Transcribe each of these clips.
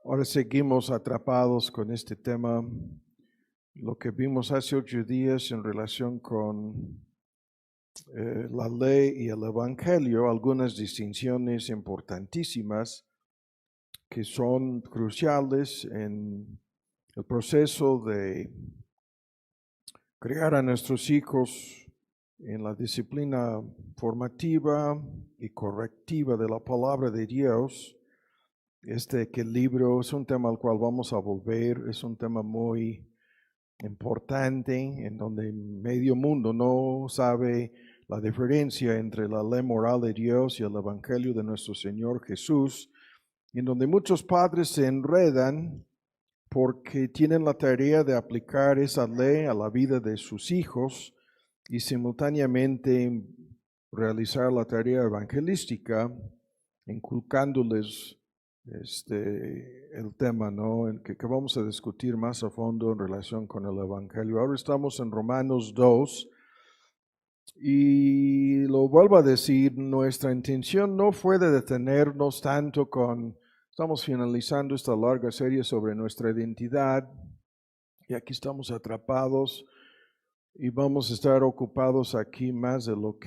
Ahora seguimos atrapados con este tema, lo que vimos hace 8 días en relación con la ley y el evangelio, algunas distinciones importantísimas que son cruciales en el proceso de criar a nuestros hijos en la disciplina formativa y correctiva de la palabra de Dios. Este equilibrio es un tema al cual vamos a volver, es un tema muy importante en donde medio mundo no sabe la diferencia entre la ley moral de Dios y el evangelio de nuestro Señor Jesús, en donde muchos padres se enredan porque tienen la tarea de aplicar esa ley a la vida de sus hijos y simultáneamente realizar la tarea evangelística, inculcándoles el tema, ¿no? Que vamos a discutir más a fondo en relación con el Evangelio. Ahora estamos en Romanos 2 y lo vuelvo a decir, nuestra intención no fue de detenernos tanto estamos finalizando esta larga serie sobre nuestra identidad y aquí estamos atrapados y vamos a estar ocupados aquí más de lo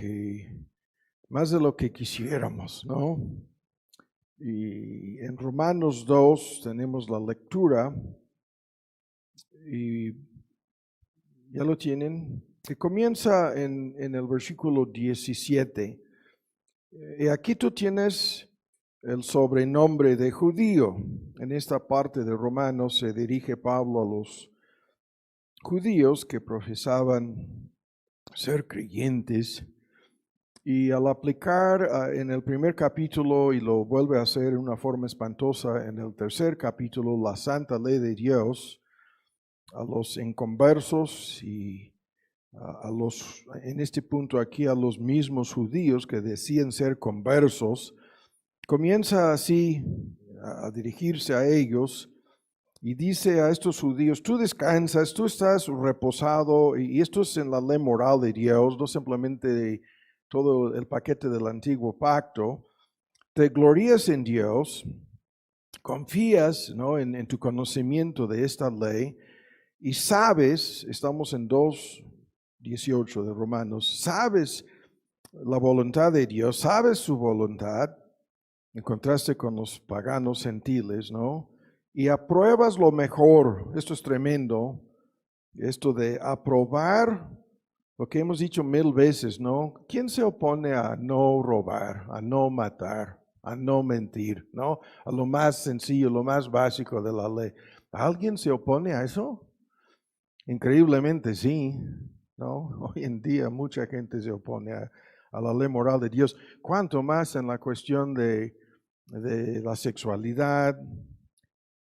que quisiéramos, ¿no? Y en Romanos 2 tenemos la lectura y ya lo tienen, que comienza en el versículo 17. Y aquí tú tienes el sobrenombre de judío. En esta parte de Romanos se dirige Pablo a los judíos que profesaban ser creyentes. Y al aplicar en el primer capítulo, y lo vuelve a hacer en una forma espantosa en el tercer capítulo, la santa ley de Dios, a los inconversos y en este punto aquí a los mismos judíos que decían ser conversos, comienza así a dirigirse a ellos y dice a estos judíos: tú descansas, tú estás reposado, y esto es en la ley moral de Dios, no simplemente todo el paquete del antiguo pacto. Te glorías en Dios, confías, ¿no?, en tu conocimiento de esta ley y sabes, estamos en 2:18 de Romanos, sabes la voluntad de Dios, sabes su voluntad, en contraste con los paganos gentiles, ¿no? Y apruebas lo mejor. Esto es tremendo, esto de aprobar lo que hemos dicho 1000 veces, ¿no? ¿Quién se opone a no robar, a no matar, a no mentir, ¿no? A lo más sencillo, lo más básico de la ley. ¿Alguien se opone a eso? Increíblemente sí, ¿no? Hoy en día mucha gente se opone a la ley moral de Dios. ¿Cuánto más en la cuestión de la sexualidad,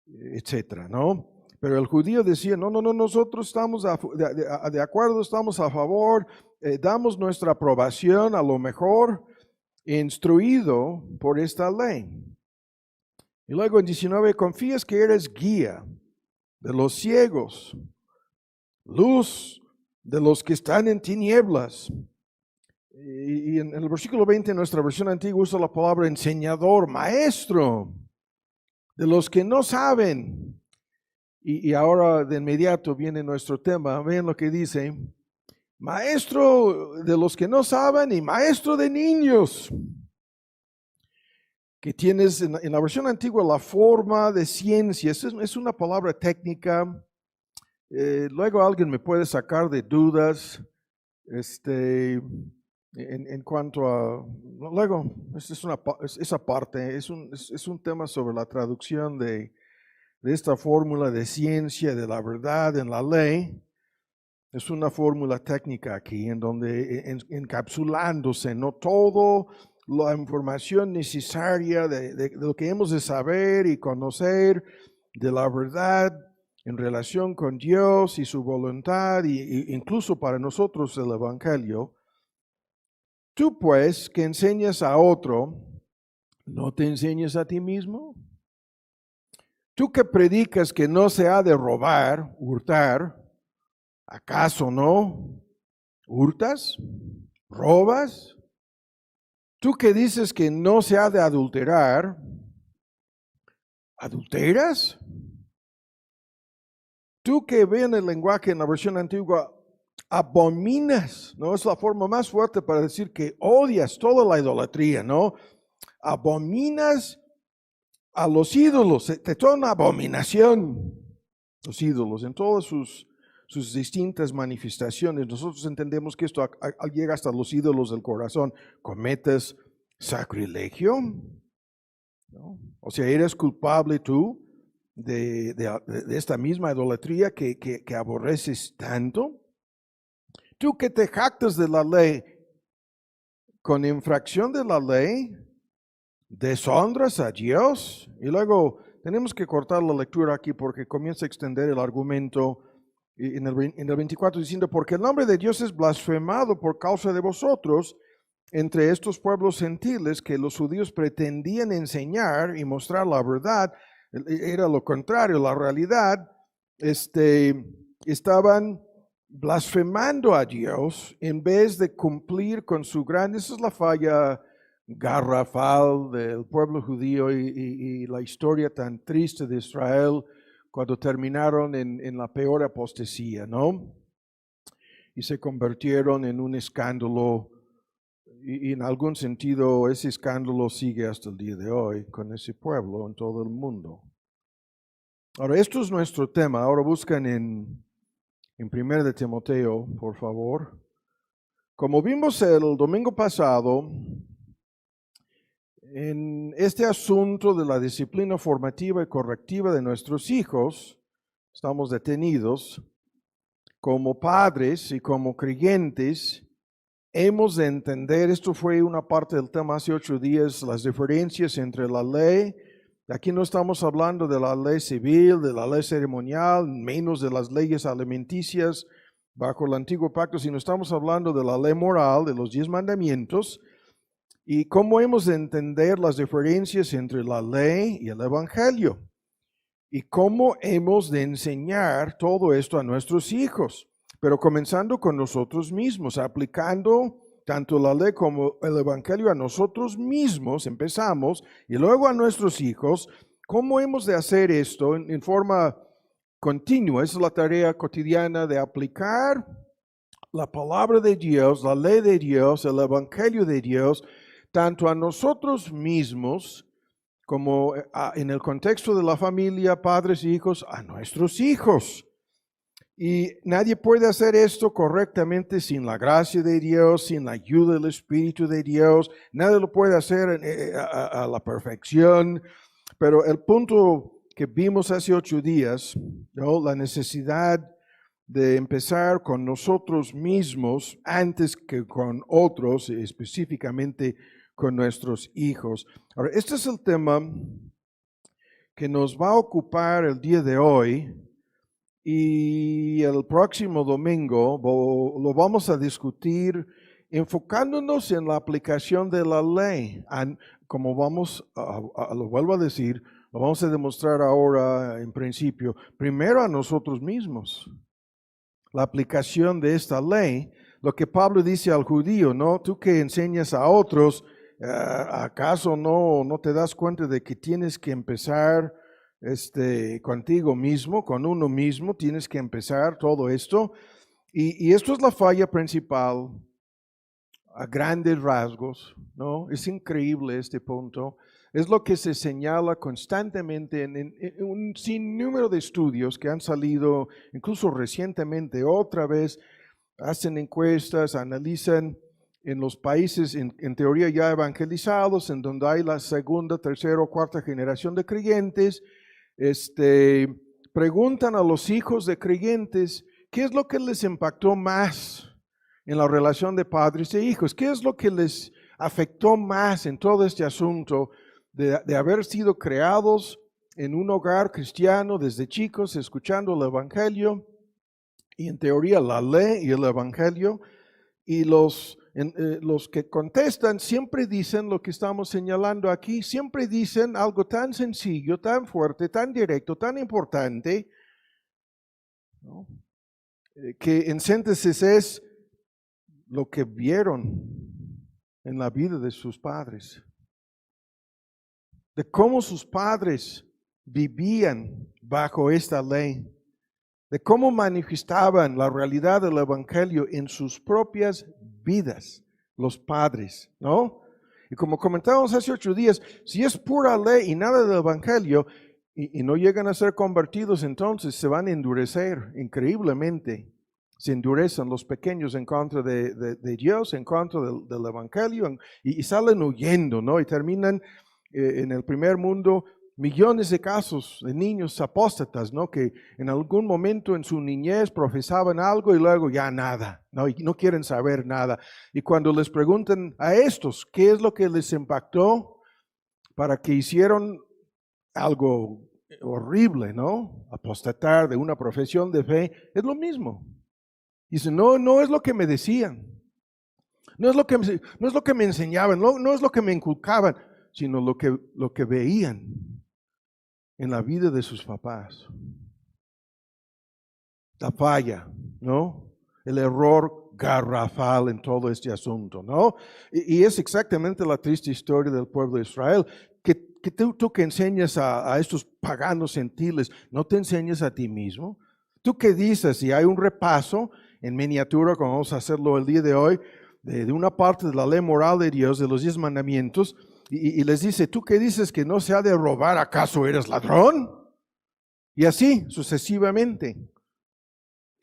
etcétera, ¿no? Pero el judío decía: no, nosotros estamos de acuerdo, estamos a favor, damos nuestra aprobación a lo mejor, instruido por esta ley. Y luego en 19, confías que eres guía de los ciegos, luz de los que están en tinieblas. Y en el versículo 20, en nuestra versión antigua, usa la palabra enseñador, maestro de los que no saben. Y ahora de inmediato viene nuestro tema. Vean lo que dice: maestro de los que no saben y maestro de niños. Que tienes en la versión antigua la forma de ciencia. Es una palabra técnica. Luego alguien me puede sacar de dudas en cuanto a... Luego, esa parte es un tema sobre la traducción de esta fórmula de ciencia, de la verdad en la ley. Es una fórmula técnica aquí en donde encapsulándose, no todo la información necesaria de lo que hemos de saber y conocer de la verdad en relación con Dios y su voluntad, y incluso para nosotros el Evangelio. Tú pues, que enseñas a otro, ¿no te enseñas a ti mismo? Tú que predicas que no se ha de robar, hurtar, ¿acaso no hurtas? ¿Robas? Tú que dices que no se ha de adulterar, ¿Adulteras? Tú que ves en el lenguaje en la versión antigua, abominas, ¿no? Es la forma más fuerte para decir que odias toda la idolatría, ¿no? Abominas a los ídolos, te son una abominación los ídolos en todas sus distintas manifestaciones. Nosotros entendemos que esto llega hasta los ídolos del corazón. Cometes sacrilegio, ¿no? O sea, eres culpable tú de esta misma idolatría que aborreces tanto. Tú que te jactas de la ley, con infracción de la ley, deshonras a Dios. Y luego tenemos que cortar la lectura aquí porque comienza a extender el argumento en el 24 diciendo, porque el nombre de Dios es blasfemado por causa de vosotros entre estos pueblos gentiles que los judíos pretendían enseñar y mostrar la verdad. Era lo contrario, la realidad, estaban blasfemando a Dios en vez de cumplir con su gran, esa es la falla garrafal del pueblo judío y la historia tan triste de Israel cuando terminaron en la peor apostasía, ¿no? Y se convirtieron en un escándalo y en algún sentido ese escándalo sigue hasta el día de hoy con ese pueblo en todo el mundo. Ahora, esto es nuestro tema. Ahora buscan en 1 de Timoteo, por favor. Como vimos el domingo pasado, en este asunto de la disciplina formativa y correctiva de nuestros hijos, estamos detenidos. Como padres y como creyentes, hemos de entender, esto fue una parte del tema hace 8 días, las diferencias entre la ley. Aquí no estamos hablando de la ley civil, de la ley ceremonial, menos de las leyes alimenticias bajo el antiguo pacto, sino estamos hablando de la ley moral, de los 10 mandamientos, y cómo hemos de entender las diferencias entre la ley y el evangelio, y cómo hemos de enseñar todo esto a nuestros hijos, pero comenzando con nosotros mismos, aplicando tanto la ley como el evangelio a nosotros mismos, empezamos, y luego a nuestros hijos. ¿Cómo hemos de hacer esto en forma continua? Esa es la tarea cotidiana de aplicar la palabra de Dios, la ley de Dios, el evangelio de Dios, tanto a nosotros mismos como en el contexto de la familia, padres e hijos, a nuestros hijos. Y nadie puede hacer esto correctamente sin la gracia de Dios, sin la ayuda del Espíritu de Dios. Nadie lo puede hacer a la perfección. Pero el punto que vimos hace 8 días, ¿no? La necesidad de empezar con nosotros mismos antes que con otros, específicamente con nuestros hijos. Ahora, este es el tema que nos va a ocupar el día de hoy y el próximo domingo lo vamos a discutir enfocándonos en la aplicación de la ley. Como vamos, lo vuelvo a decir, lo vamos a demostrar ahora en principio, primero a nosotros mismos. La aplicación de esta ley, lo que Pablo dice al judío, ¿no? Tú que enseñas a otros, ¿acaso no te das cuenta de que tienes que empezar contigo mismo, con uno mismo? Tienes que empezar todo esto. Y esto es la falla principal a grandes rasgos, ¿no? Es increíble este punto. Es lo que se señala constantemente en un sinnúmero de estudios que han salido, incluso recientemente, otra vez, hacen encuestas, analizan en los países en teoría ya evangelizados, en donde hay la segunda, tercera o cuarta generación de creyentes, preguntan a los hijos de creyentes, ¿qué es lo que les impactó más en la relación de padres e hijos? ¿Qué es lo que les afectó más en todo este asunto de haber sido creados en un hogar cristiano desde chicos, escuchando el evangelio y en teoría la ley y el evangelio? Y los que contestan siempre dicen lo que estamos señalando aquí, siempre dicen algo tan sencillo, tan fuerte, tan directo, tan importante, ¿no? Que en síntesis es lo que vieron en la vida de sus padres, de cómo sus padres vivían bajo esta ley, de cómo manifestaban la realidad del Evangelio en sus propias vidas, los padres, ¿no? Y como comentábamos hace 8 días, si es pura ley y nada del Evangelio, y no llegan a ser convertidos, entonces se van a endurecer increíblemente. Se endurecen los pequeños en contra de Dios, en contra del Evangelio, y salen huyendo, ¿no? Y terminan en el primer mundo millones de casos de niños apóstatas, ¿no? Que en algún momento en su niñez profesaban algo y luego ya nada, ¿no? Y no quieren saber nada. Y cuando les preguntan a estos qué es lo que les impactó para que hicieron algo horrible, ¿no? Apostatar de una profesión de fe, es lo mismo. Dicen, no es lo que me decían, no es lo que me enseñaban, no es lo que me inculcaban, sino lo que veían en la vida de sus papás. La falla, ¿no? El error garrafal en todo este asunto, ¿no? Y es exactamente la triste historia del pueblo de Israel, que tú que enseñas a estos paganos gentiles, ¿no te enseñas a ti mismo? ¿Tú qué dices? Y hay un repaso en miniatura, como vamos a hacerlo el día de hoy, de una parte de la ley moral de Dios, de los 10 mandamientos, y les dice, ¿tú qué dices que no se ha de robar? ¿Acaso eres ladrón? Y así sucesivamente.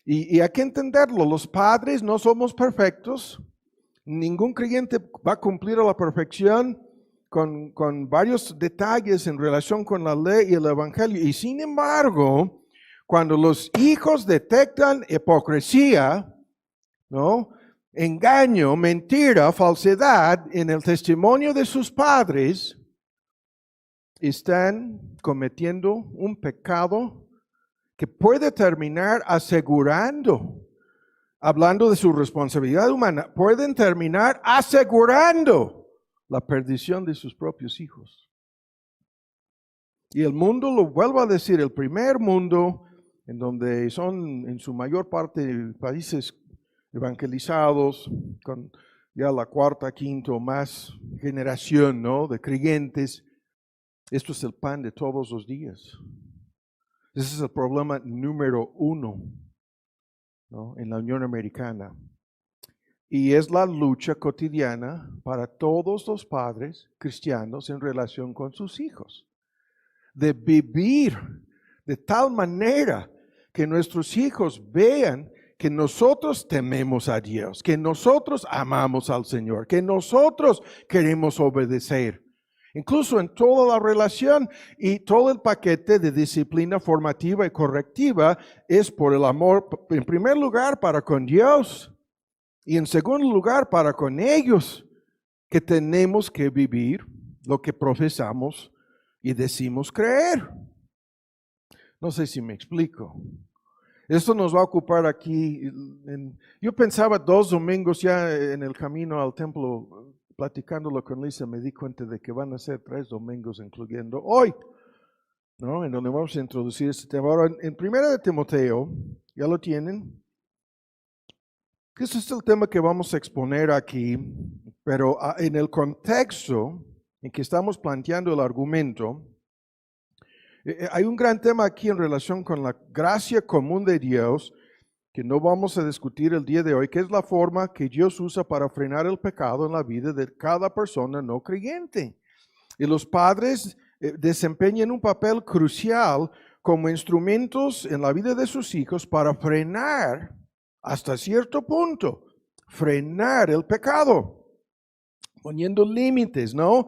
Y hay que entenderlo, los padres no somos perfectos, ningún creyente va a cumplir a la perfección con varios detalles en relación con la ley y el evangelio. Y sin embargo, cuando los hijos detectan hipocresía, ¿no? Engaño, mentira, falsedad en el testimonio de sus padres, están cometiendo un pecado que puede terminar asegurando, hablando de su responsabilidad humana, pueden terminar asegurando la perdición de sus propios hijos. Y el mundo, lo vuelvo a decir, el primer mundo, en donde son en su mayor parte países evangelizados, con ya la cuarta, quinta o más generación, ¿no?, de creyentes, esto es el pan de todos los días. Ese es el problema número 1, ¿no?, en la Unión Americana. Y es la lucha cotidiana para todos los padres cristianos en relación con sus hijos. De vivir de tal manera que nuestros hijos vean que nosotros tememos a Dios, que nosotros amamos al Señor, que nosotros queremos obedecer. Incluso en toda la relación y todo el paquete de disciplina formativa y correctiva es por el amor, en primer lugar, para con Dios y en segundo lugar, para con ellos, que tenemos que vivir lo que profesamos y decimos creer. No sé si me explico. Esto nos va a ocupar aquí. Yo pensaba 2 domingos ya en el camino al templo, platicándolo con Lisa, me di cuenta de que van a ser 3 domingos, incluyendo hoy, ¿no?, en donde vamos a introducir este tema. Ahora, en 1 de Timoteo, ¿ya lo tienen? Que ese es el tema que vamos a exponer aquí, pero en el contexto en que estamos planteando el argumento, hay un gran tema aquí en relación con la gracia común de Dios, que no vamos a discutir el día de hoy, que es la forma que Dios usa para frenar el pecado en la vida de cada persona no creyente. Y los padres desempeñan un papel crucial como instrumentos en la vida de sus hijos para frenar, hasta cierto punto, frenar el pecado, poniendo límites, ¿no?,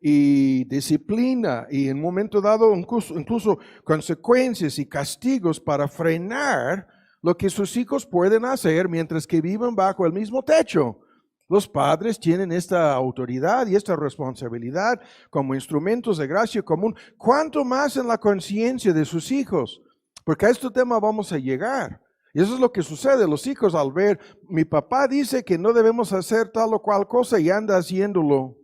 y disciplina, y en un momento dado incluso consecuencias y castigos para frenar lo que sus hijos pueden hacer mientras que viven bajo el mismo techo. Los padres tienen esta autoridad y esta responsabilidad como instrumentos de gracia común, cuanto más en la conciencia de sus hijos, porque a este tema vamos a llegar. Y eso es lo que sucede. Los hijos, al ver, mi papá dice que no debemos hacer tal o cual cosa y anda haciéndolo.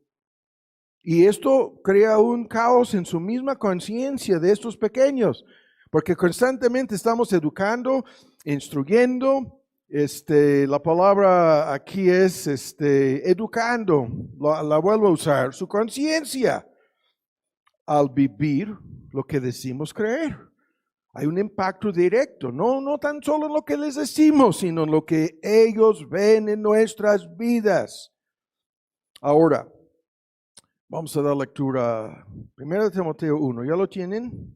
Y esto crea un caos en su misma conciencia de estos pequeños, porque constantemente estamos educando, instruyendo. La palabra aquí es educando, la vuelvo a usar, su conciencia. al vivir lo que decimos creer. Hay un impacto directo, no tan solo en lo que les decimos, sino en lo que ellos ven en nuestras vidas. Ahora, vamos a dar lectura a 1 Timoteo 1, ¿ya lo tienen?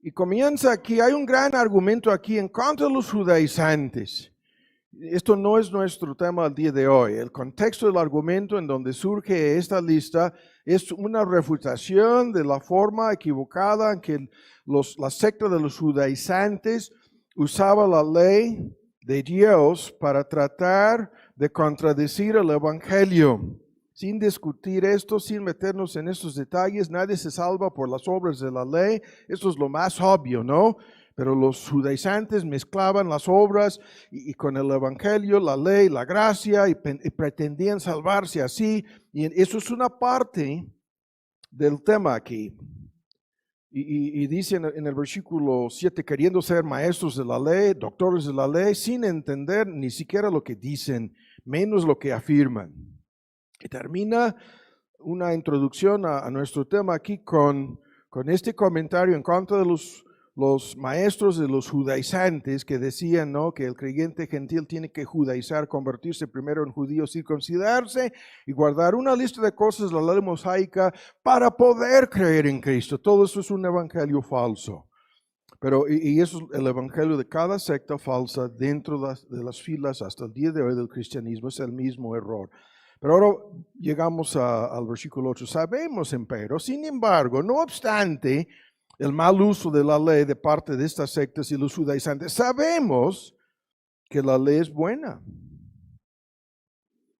Y comienza aquí, hay un gran argumento aquí en contra de los judaizantes. Esto no es nuestro tema al día de hoy. El contexto del argumento en donde surge esta lista es una refutación de la forma equivocada en que la secta de los judaizantes usaba la ley de Dios para tratar de contradecir el evangelio. Sin discutir esto, sin meternos en estos detalles, nadie se salva por las obras de la ley. Esto es lo más obvio, ¿no? Pero los judaizantes mezclaban las obras y con el evangelio, la ley, la gracia, y pretendían salvarse así. Y eso es una parte del tema aquí. Y dice en el versículo 7, queriendo ser maestros de la ley, doctores de la ley, sin entender ni siquiera lo que dicen, menos lo que afirman. Y termina una introducción a nuestro tema aquí con este comentario en contra de los maestros de los judaizantes que decían, ¿no?, que el creyente gentil tiene que judaizar, convertirse primero en judío, circuncidarse y guardar una lista de cosas de la ley mosaica para poder creer en Cristo. Todo eso es un evangelio falso. Pero, y eso es el evangelio de cada secta falsa dentro de las filas hasta el día de hoy del cristianismo, es el mismo error. Pero ahora llegamos al versículo 8. Sabemos, empero, sin embargo, no obstante el mal uso de la ley de parte de estas sectas y los judaizantes, sabemos que la ley es buena.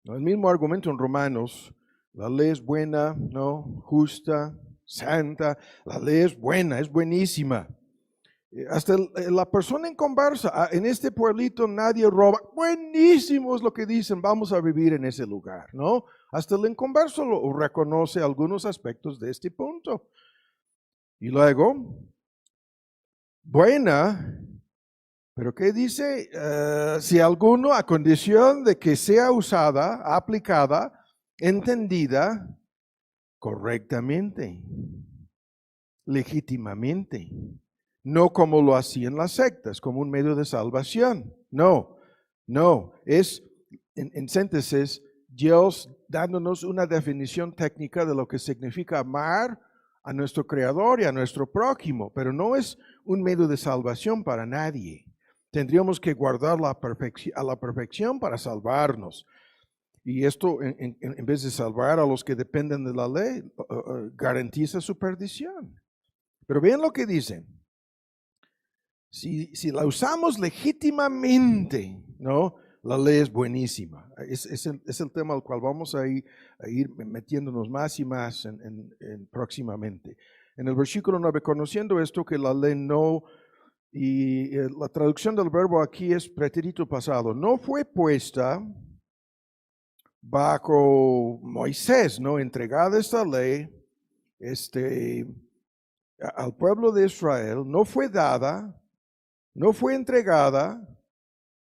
El mismo argumento en Romanos, la ley es buena, ¿no?, justa, santa, la ley es buena, es buenísima. Hasta la persona en conversa, en este pueblito nadie roba, buenísimo es lo que dicen, vamos a vivir en ese lugar, ¿no? Hasta el inconverso lo reconoce algunos aspectos de este punto. Y luego, buena, pero ¿qué dice? Si alguno, a condición de que sea usada, aplicada, entendida correctamente, legítimamente. No como lo hacían las sectas, como un medio de salvación. No, es en síntesis Dios dándonos una definición técnica de lo que significa amar a nuestro Creador y a nuestro prójimo, pero no es un medio de salvación para nadie. Tendríamos que guardar a la perfección para salvarnos. Y esto, en vez de salvar a los que dependen de la ley, garantiza su perdición. Pero vean lo que dicen. Si la usamos legítimamente, ¿no?, la ley es buenísima. Es el tema al cual vamos a ir metiéndonos más y más próximamente. En el versículo 9, conociendo esto que la ley no, y la traducción del verbo aquí es pretérito pasado, no fue puesta bajo Moisés, ¿no?, entregada esta ley al pueblo de Israel, no fue dada, no fue entregada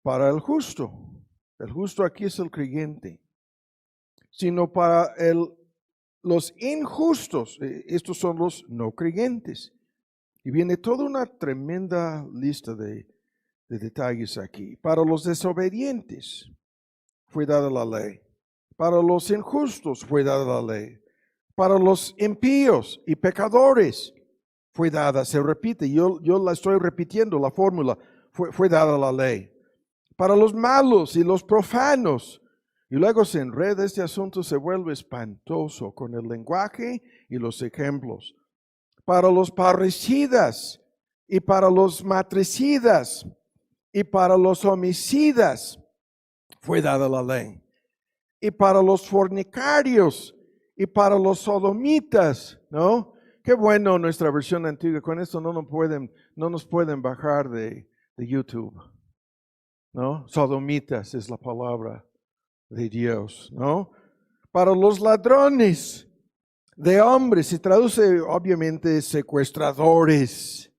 para el justo. El justo aquí es el creyente, sino para los injustos. Estos son los no creyentes. Y viene toda una tremenda lista de detalles aquí. Para los desobedientes fue dada la ley. Para los injustos fue dada la ley. Para los impíos y pecadores fue dada, se repite, yo la estoy repitiendo, la fórmula, fue dada la ley. Para los malos y los profanos. Y luego se enreda este asunto, se vuelve espantoso con el lenguaje y los ejemplos. Para los parricidas y para los matricidas y para los homicidas fue dada la ley. Y para los fornicarios y para los sodomitas, ¿no? Qué bueno nuestra versión antigua, con esto no nos pueden bajar de YouTube, ¿no? Sodomitas es la palabra de Dios, ¿no? Para los ladrones de hombres, se traduce obviamente secuestradores.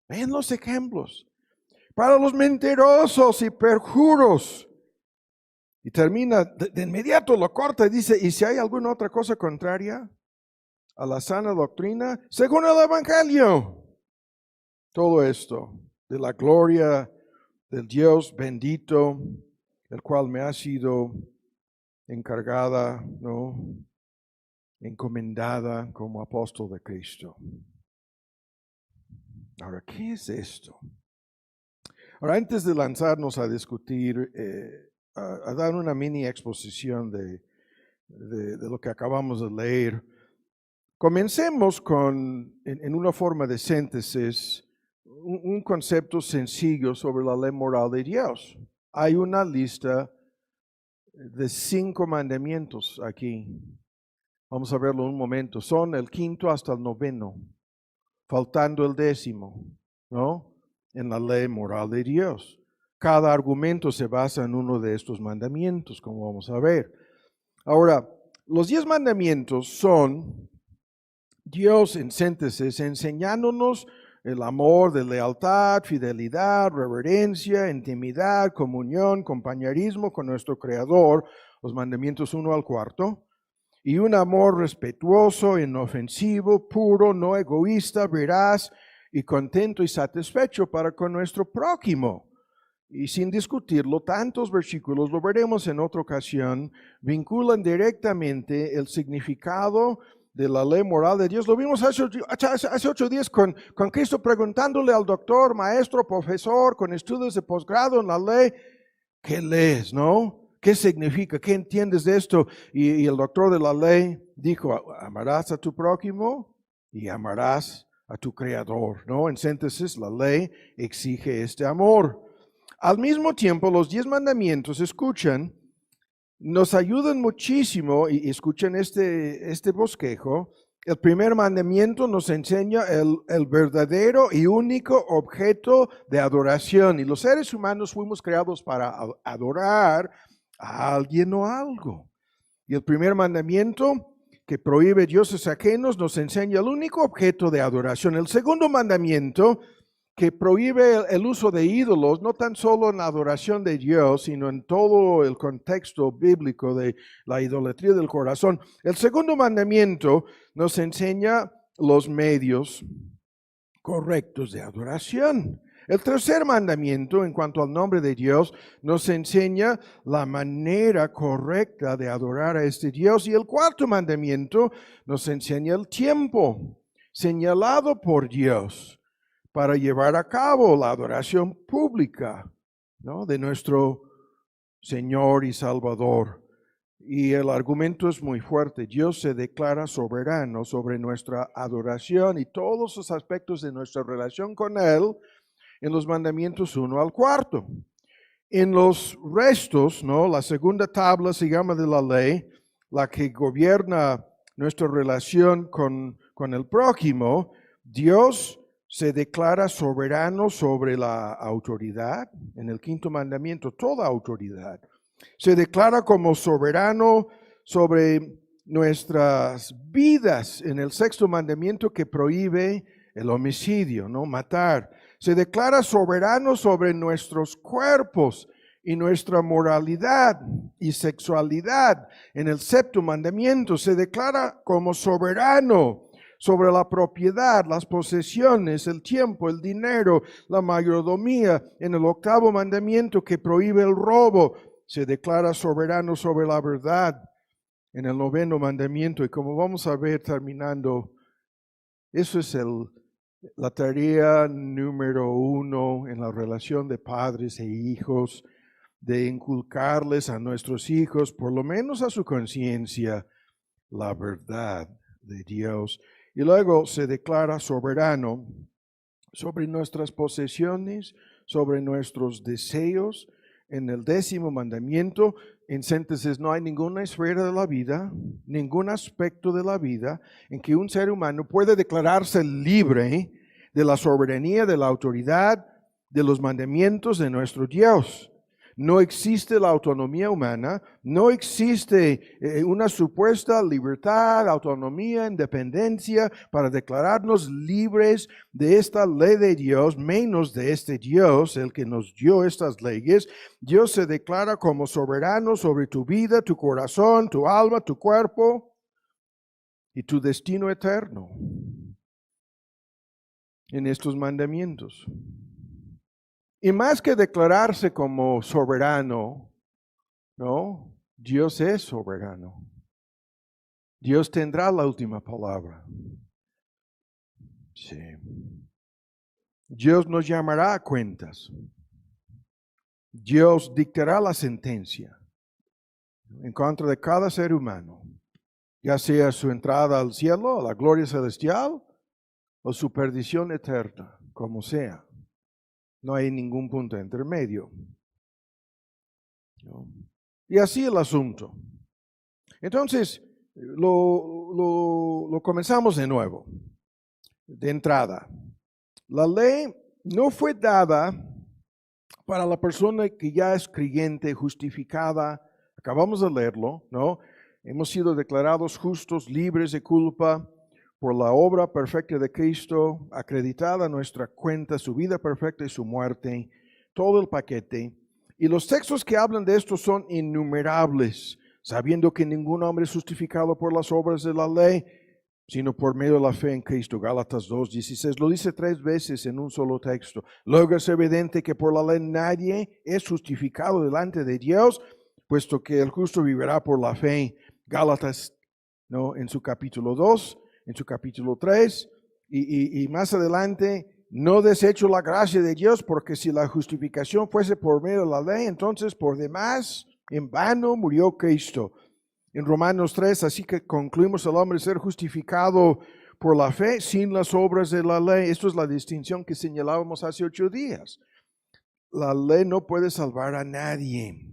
Ven los ejemplos. Para los mentirosos y perjuros. Y termina, de inmediato lo corta y dice, ¿y si hay alguna otra cosa contraria? a la sana doctrina, según el Evangelio. Todo esto de la gloria del Dios bendito, el cual me ha sido encargada, ¿no? Encomendada como apóstol de Cristo. Ahora, ¿qué es esto? Ahora, antes de lanzarnos a discutir, a dar una mini exposición de lo que acabamos de leer, comencemos con, en una forma de síntesis, un concepto sencillo sobre la ley moral de Dios. Hay una lista de 5 mandamientos aquí. Vamos a verlo un momento. Son el 5º hasta el 9º, faltando el 10º, ¿no? En la ley moral de Dios. Cada argumento se basa en uno de estos mandamientos, como vamos a ver. Ahora, los 10 mandamientos son Dios, en síntesis, enseñándonos el amor de lealtad, fidelidad, reverencia, intimidad, comunión, compañerismo con nuestro Creador, los mandamientos 1 al 4, y un amor respetuoso, inofensivo, puro, no egoísta, veraz y contento y satisfecho para con nuestro prójimo. Y sin discutirlo, tantos versículos, lo veremos en otra ocasión, vinculan directamente el significado de la ley moral de Dios. Lo vimos hace 8 días con Cristo preguntándole al doctor, maestro, profesor, con estudios de posgrado en la ley, ¿qué lees, no? ¿Qué significa? ¿Qué entiendes de esto? Y el doctor de la ley dijo, amarás a tu prójimo y amarás a tu Creador, ¿no? En síntesis, la ley exige este amor. Al mismo tiempo, los 10 mandamientos, escuchan, nos ayudan muchísimo, y escuchen este bosquejo. El primer mandamiento nos enseña el verdadero y único objeto de adoración. Y los seres humanos fuimos creados para adorar a alguien o algo. Y el primer mandamiento que prohíbe dioses ajenos nos enseña el único objeto de adoración. El segundo mandamiento que prohíbe el uso de ídolos, no tan solo en la adoración de Dios, sino en todo el contexto bíblico de la idolatría del corazón. El segundo mandamiento nos enseña los medios correctos de adoración. El tercer mandamiento, en cuanto al nombre de Dios, nos enseña la manera correcta de adorar a este Dios. Y el cuarto mandamiento nos enseña el tiempo señalado por Dios para llevar a cabo la adoración pública, ¿no? De nuestro Señor y Salvador. Y el argumento es muy fuerte. Dios se declara soberano sobre nuestra adoración y todos los aspectos de nuestra relación con Él en los mandamientos 1 al 4. En los restos, ¿no? La segunda tabla se llama de la ley, la que gobierna nuestra relación con el prójimo. Dios se declara soberano sobre la autoridad. En el 5º mandamiento, toda autoridad. Se declara como soberano sobre nuestras vidas en el 6º mandamiento, que prohíbe el homicidio, no matar. Se declara soberano sobre nuestros cuerpos y nuestra moralidad y sexualidad. En el 7º mandamiento se declara como soberano sobre la propiedad, las posesiones, el tiempo, el dinero, la mayordomía. En el 8º mandamiento, que prohíbe el robo, se declara soberano sobre la verdad. En el 9º mandamiento, y como vamos a ver terminando, eso es la tarea número 1 en la relación de padres e hijos, de inculcarles a nuestros hijos, por lo menos a su conciencia, la verdad de Dios. Y luego se declara soberano sobre nuestras posesiones, sobre nuestros deseos. En el 10º mandamiento, en síntesis, no hay ninguna esfera de la vida, ningún aspecto de la vida en que un ser humano puede declararse libre de la soberanía, de la autoridad, de los mandamientos de nuestro Dios. No existe la autonomía humana, no existe una supuesta libertad, autonomía, independencia para declararnos libres de esta ley de Dios, menos de este Dios, el que nos dio estas leyes. Dios se declara como soberano sobre tu vida, tu corazón, tu alma, tu cuerpo. y tu destino eterno en estos mandamientos. Y más que declararse como soberano, ¿no? Dios es soberano. Dios tendrá la última palabra. Sí. Dios nos llamará a cuentas. Dios dictará la sentencia en contra de cada ser humano, ya sea su entrada al cielo, a la gloria celestial, o su perdición eterna, como sea. No hay ningún punto intermedio. ¿No? Y así el asunto. Entonces, lo comenzamos de nuevo, de entrada. La ley no fue dada para la persona que ya es creyente, justificada. Acabamos de leerlo, ¿no? Hemos sido declarados justos, libres de culpa por la obra perfecta de Cristo, acreditada a nuestra cuenta, su vida perfecta y su muerte, todo el paquete. Y los textos que hablan de esto son innumerables, sabiendo que ningún hombre es justificado por las obras de la ley, sino por medio de la fe en Cristo. Gálatas 2:16, lo dice 3 veces en un solo texto. Luego es evidente que por la ley nadie es justificado delante de Dios, puesto que el justo vivirá por la fe. Gálatas, ¿no? En su capítulo 2, en su capítulo 3, y más adelante, no desecho la gracia de Dios, porque si la justificación fuese por medio de la ley, entonces por demás, en vano murió Cristo. En Romanos 3, así que concluimos el hombre ser justificado por la fe sin las obras de la ley. Esto es la distinción que señalábamos hace 8 días. La ley no puede salvar a nadie.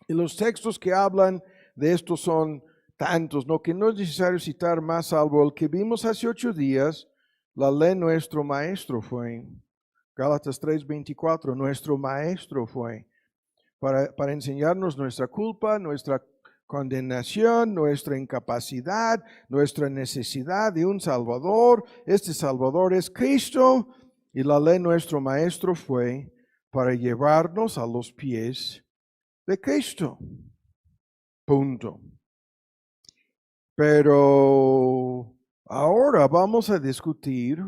Y los textos que hablan de esto son tantos, ¿no? Que no es necesario citar más, salvo el que vimos hace 8 días. La ley nuestro maestro fue. Gálatas 3:24, nuestro maestro fue. Para enseñarnos nuestra culpa, nuestra condenación, nuestra incapacidad, nuestra necesidad de un Salvador. Este Salvador es Cristo, y la ley nuestro maestro fue para llevarnos a los pies de Cristo. Punto. Pero ahora vamos a discutir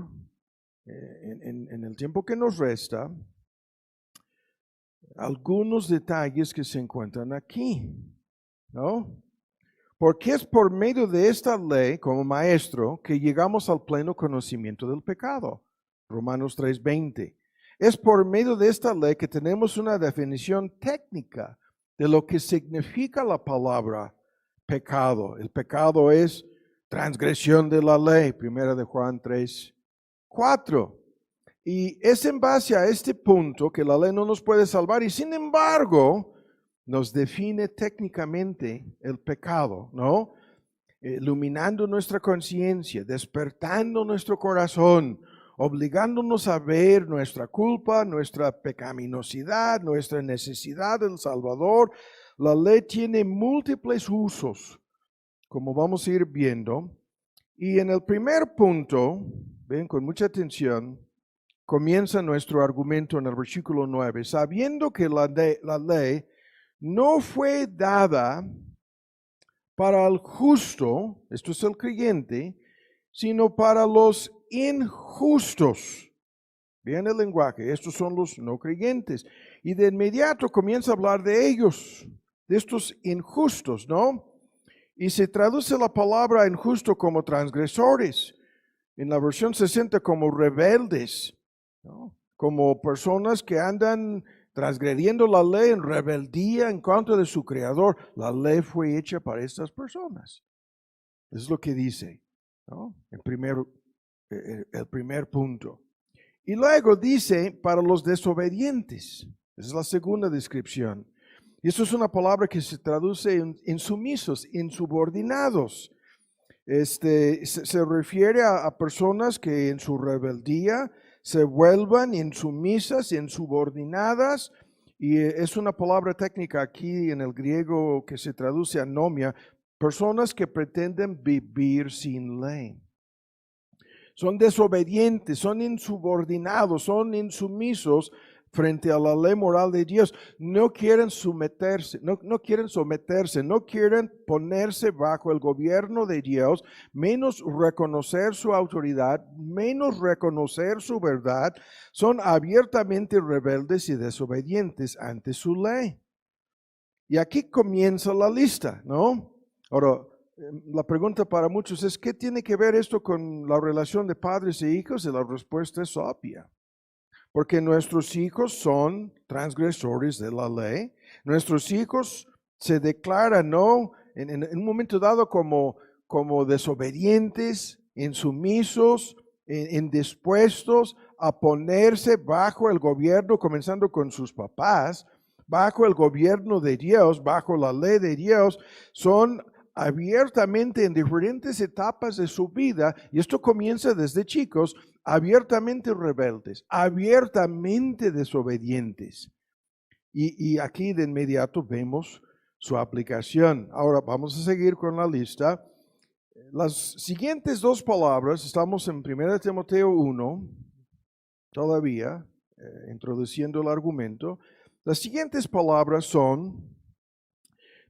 en el tiempo que nos resta algunos detalles que se encuentran aquí, ¿no? Porque es por medio de esta ley, como maestro, que llegamos al pleno conocimiento del pecado. Romanos 3:20. Es por medio de esta ley que tenemos una definición técnica de lo que significa la palabra pecado. El pecado es transgresión de la ley, 1 de Juan 3:4. Y es en base a este punto que la ley no nos puede salvar, y sin embargo nos define técnicamente el pecado, ¿no? Iluminando nuestra conciencia, despertando nuestro corazón, obligándonos a ver nuestra culpa, nuestra pecaminosidad, nuestra necesidad del Salvador. La ley tiene múltiples usos, como vamos a ir viendo. Y en el primer punto, ven con mucha atención, comienza nuestro argumento en el versículo 9, sabiendo que la ley no fue dada para el justo, esto es el creyente, sino para los injustos. Vean el lenguaje, estos son los no creyentes. Y de inmediato comienza a hablar de ellos, de estos injustos, ¿no? Y se traduce la palabra injusto como transgresores, en la versión 60 como rebeldes, ¿no? Como personas que andan transgrediendo la ley en rebeldía en contra de su creador. La ley fue hecha para estas personas. Eso es lo que dice, ¿no? El primer punto. Y luego dice para los desobedientes. Esa es la segunda descripción. Y eso es una palabra que se traduce en insumisos, insubordinados. Se refiere a personas que en su rebeldía se vuelvan insumisas, insubordinadas, y es una palabra técnica aquí en el griego que se traduce anomia, personas que pretenden vivir sin ley. Son desobedientes, son insubordinados, son insumisos, frente a la ley moral de Dios. No quieren someterse, no quieren someterse, no quieren ponerse bajo el gobierno de Dios, menos reconocer su autoridad, menos reconocer su verdad. Son abiertamente rebeldes y desobedientes ante su ley. Y aquí comienza la lista, ¿no? Ahora, la pregunta para muchos es, ¿qué tiene que ver esto con la relación de padres e hijos? Y la respuesta es obvia. Porque nuestros hijos son transgresores de la ley. Nuestros hijos se declaran, ¿no? En un momento dado como desobedientes, insumisos, indispuestos a ponerse bajo el gobierno, comenzando con sus papás, bajo el gobierno de Dios, bajo la ley de Dios. Son abiertamente en diferentes etapas de su vida, y esto comienza desde chicos, abiertamente rebeldes, abiertamente desobedientes. Y aquí de inmediato vemos su aplicación. Ahora vamos a seguir con la lista. Las siguientes dos palabras, estamos en 1 Timoteo 1, todavía introduciendo el argumento. Las siguientes palabras son,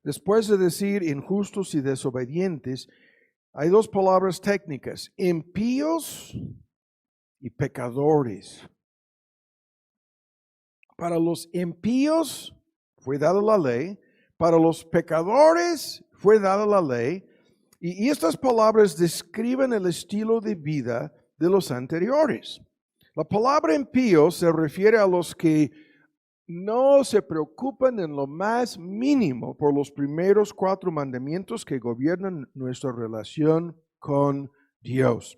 después de decir injustos y desobedientes, hay dos palabras técnicas: impíos y pecadores. Para los impíos fue dada la ley, para los pecadores fue dada la ley, y estas palabras describen el estilo de vida de los anteriores. La palabra impío se refiere a los que no se preocupan en lo más mínimo por los primeros 4 mandamientos que gobiernan nuestra relación con Dios.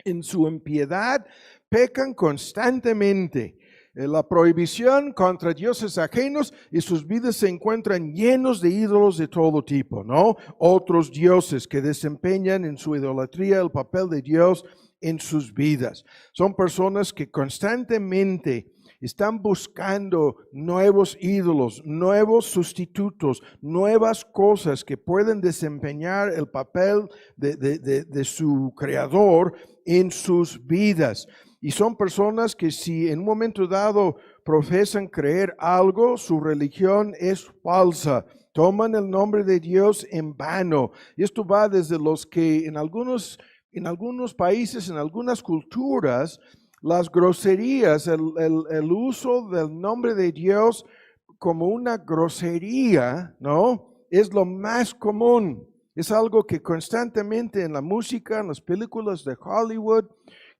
En su impiedad pecan constantemente. La prohibición contra dioses ajenos, y sus vidas se encuentran llenos de ídolos de todo tipo, ¿no? Otros dioses que desempeñan en su idolatría el papel de Dios en sus vidas. Son personas que constantemente están buscando nuevos ídolos, nuevos sustitutos, nuevas cosas que pueden desempeñar el papel de su creador en sus vidas. Y son personas que si en un momento dado profesan creer algo, su religión es falsa. Toman el nombre de Dios en vano. Y esto va desde los que en algunos países, en algunas culturas, las groserías, el uso del nombre de Dios como una grosería, ¿no? Es lo más común. Es algo que constantemente en la música, en las películas de Hollywood,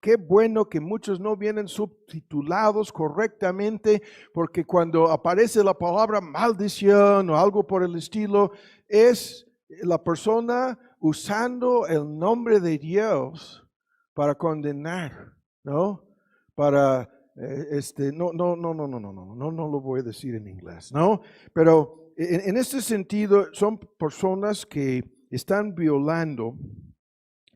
qué bueno que muchos no vienen subtitulados correctamente, porque cuando aparece la palabra maldición o algo por el estilo, es la persona usando el nombre de Dios para condenar, ¿no? Para, no lo voy a decir en inglés, ¿no? Pero en este sentido son personas que están violando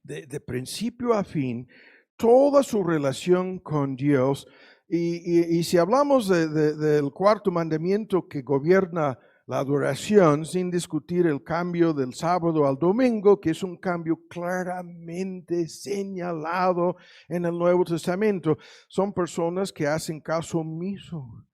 de principio a fin toda su relación con Dios. Y si hablamos del cuarto mandamiento que gobierna la adoración, sin discutir el cambio del sábado al domingo, que es un cambio claramente señalado en el Nuevo Testamento, son personas que hacen caso omiso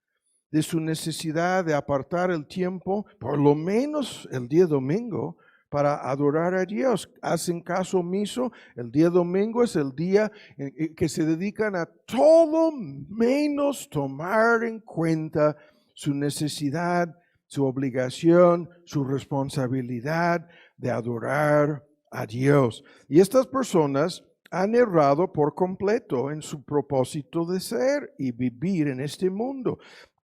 de su necesidad de apartar el tiempo, por lo menos el día domingo, para adorar a Dios. Hacen caso omiso. El día domingo es el día en que se dedican a todo menos tomar en cuenta su necesidad, su obligación, su responsabilidad de adorar a Dios. Y estas personas han errado por completo en su propósito de ser y vivir en este mundo.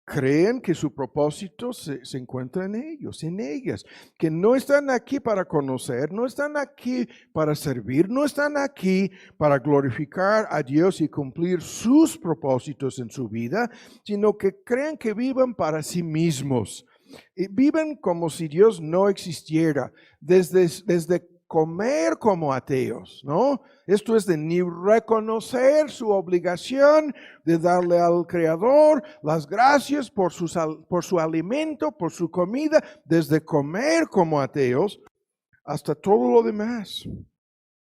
Creen que su propósito se encuentra en ellos, en ellas, que no están aquí para conocer, no están aquí para servir, no están aquí para glorificar a Dios y cumplir sus propósitos en su vida, sino que creen que vivan para sí mismos. Y viven como si Dios no existiera, desde comer como ateos, ¿no? Esto es de ni reconocer su obligación de darle al Creador las gracias por su alimento, por su comida, desde comer como ateos hasta todo lo demás.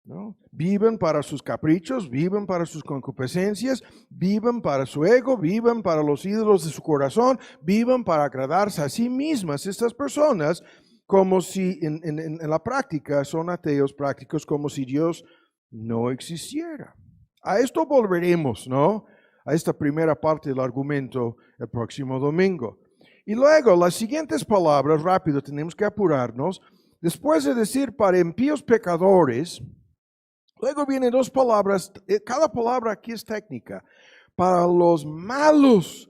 ¿no? Viven para sus caprichos, viven para sus concupiscencias, viven para su ego, viven para los ídolos de su corazón, viven para agradarse a sí mismas. Estas personas, como si en la práctica son ateos prácticos, como si Dios no existiera. A esto volveremos, ¿no? A esta primera parte del argumento el próximo domingo. Y luego, las siguientes palabras, rápido, tenemos que apurarnos. Después de decir para impíos pecadores, luego vienen dos palabras, cada palabra aquí es técnica. Para los malos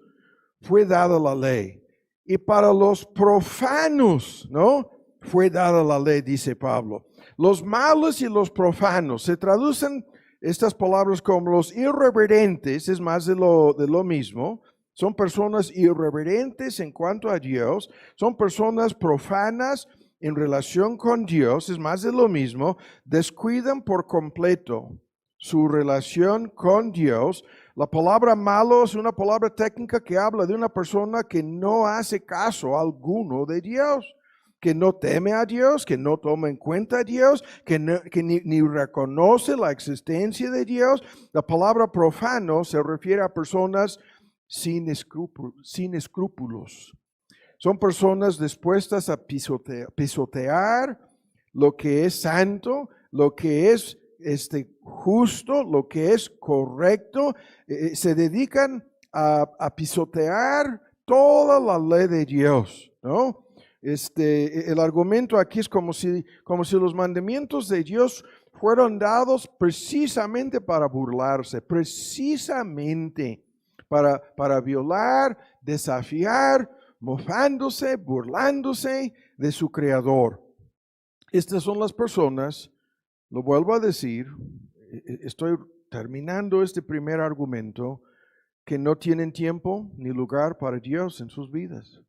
fue dada la ley. Y para los profanos, ¿no? Fue dada la ley, dice Pablo. Los malos y los profanos se traducen estas palabras como los irreverentes, es más de lo mismo. Son personas irreverentes en cuanto a Dios, son personas profanas en relación con Dios, es más de lo mismo, descuidan por completo su relación con Dios. La palabra malo es una palabra técnica que habla de una persona que no hace caso alguno de Dios, que no teme a Dios, que no toma en cuenta a Dios, que ni reconoce la existencia de Dios. La palabra profano se refiere a personas sin escrúpulos. Son personas dispuestas a pisotear lo que es santo, lo que es justo, lo que es correcto. Se dedican a pisotear toda la ley de Dios, ¿no? El argumento aquí es como si los mandamientos de Dios fueron dados precisamente para burlarse, precisamente para violar, desafiar, mofándose, burlándose de su Creador. Estas son las personas, lo vuelvo a decir, estoy terminando este primer argumento, que no tienen tiempo ni lugar para Dios en sus vidas.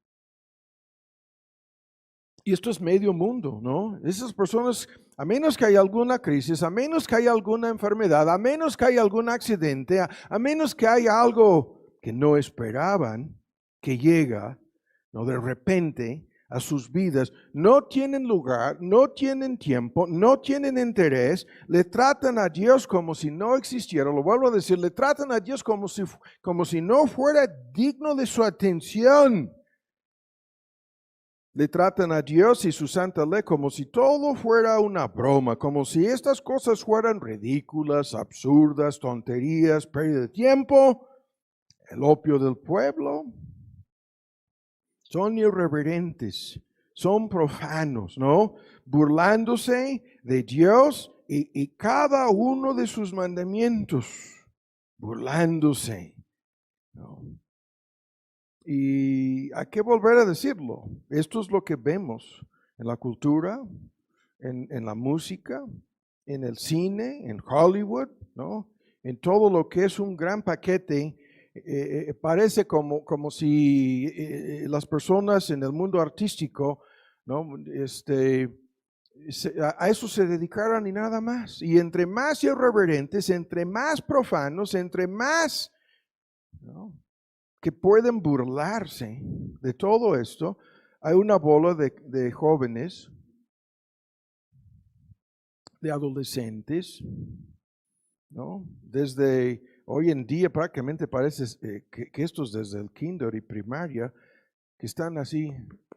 Y esto es medio mundo, ¿no? Esas personas, a menos que haya alguna crisis, a menos que haya alguna enfermedad, a menos que haya algún accidente, a menos que haya algo que no esperaban, que llega, ¿no? De repente a sus vidas, no tienen lugar, no tienen tiempo, no tienen interés, le tratan a Dios como si no existiera, lo vuelvo a decir, le tratan a Dios como si no fuera digno de su atención. Le tratan a Dios y su santa ley como si todo fuera una broma, como si estas cosas fueran ridículas, absurdas, tonterías, pérdida de tiempo, el opio del pueblo. Son irreverentes, son profanos, ¿no? Burlándose de Dios y cada uno de sus mandamientos, burlándose, ¿no? Y hay que volver a decirlo, esto es lo que vemos en la cultura, en la música, en el cine, en Hollywood, ¿no? En todo lo que es un gran paquete. Parece como si las personas en el mundo artístico, ¿no? A eso se dedicaran y nada más. Y entre más irreverentes, entre más profanos, entre más, ¿no? Que pueden burlarse de todo esto, hay una bola de jóvenes, de adolescentes, ¿no? Desde hoy en día prácticamente parece que estos desde el kinder y primaria, que están así,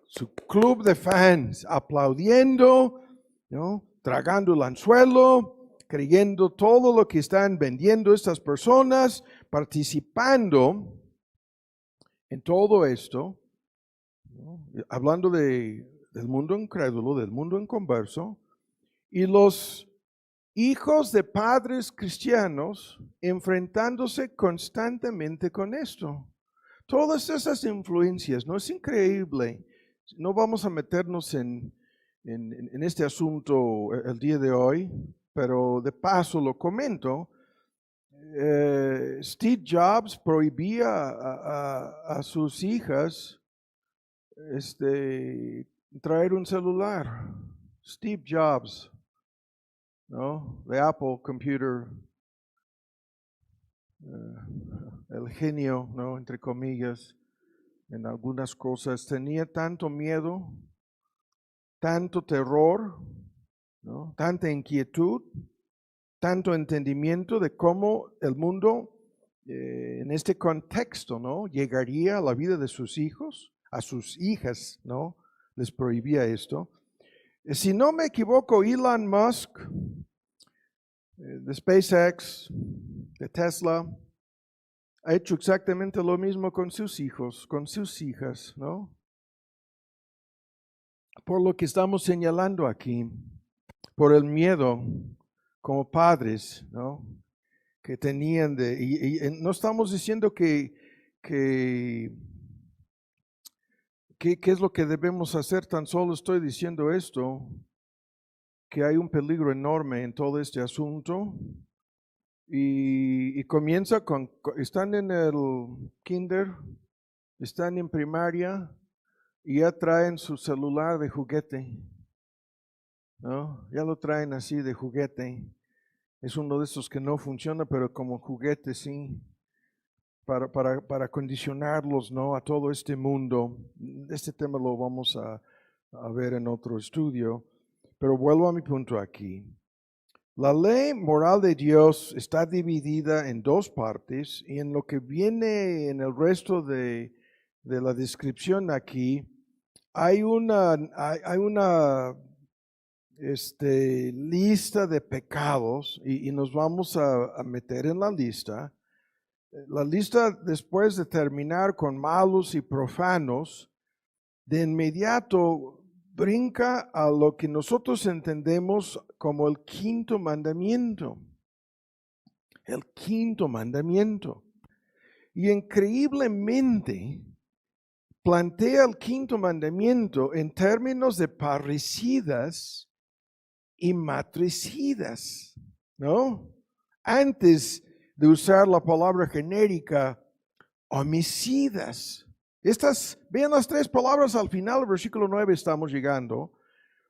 su club de fans, aplaudiendo, ¿no? Tragando el anzuelo, creyendo todo lo que están vendiendo estas personas, participando en todo esto, ¿no? Hablando del mundo incrédulo, del mundo inconverso, y los hijos de padres cristianos enfrentándose constantemente con esto. Todas esas influencias, ¿no? Es increíble. No vamos a meternos en este asunto el día de hoy, pero de paso lo comento. Steve Jobs prohibía a sus hijas traer un celular. Steve Jobs, ¿no? De Apple Computer, el genio, ¿no? Entre comillas, en algunas cosas, tenía tanto miedo, tanto terror, ¿no? Tanta inquietud, tanto entendimiento de cómo el mundo en este contexto, ¿no? Llegaría a la vida de sus hijos, a sus hijas, ¿no? Les prohibía esto. Si no me equivoco, Elon Musk, de SpaceX, de Tesla, ha hecho exactamente lo mismo con sus hijos, con sus hijas, ¿no? Por lo que estamos señalando aquí, por el miedo como padres, ¿no? Que tenían no estamos diciendo qué es lo que debemos hacer, tan solo estoy diciendo esto, que hay un peligro enorme en todo este asunto y comienza están en el kinder, están en primaria y ya traen su celular de juguete, ¿no? Ya lo traen así de juguete. Es uno de esos que no funciona, pero como juguete sí, para condicionarlos, ¿no? A todo este mundo. Este tema lo vamos a ver en otro estudio, pero vuelvo a mi punto aquí. La ley moral de Dios está dividida en dos partes y en lo que viene en el resto de la descripción aquí, hay una lista de pecados y nos vamos a meter en la lista. La lista, después de terminar con malos y profanos, de inmediato brinca a lo que nosotros entendemos como el quinto mandamiento. El quinto mandamiento. Y increíblemente plantea el quinto mandamiento en términos de parricidas y matricidas, ¿no? Antes de usar la palabra genérica homicidas. Vean las tres palabras al final del versículo 9 estamos llegando.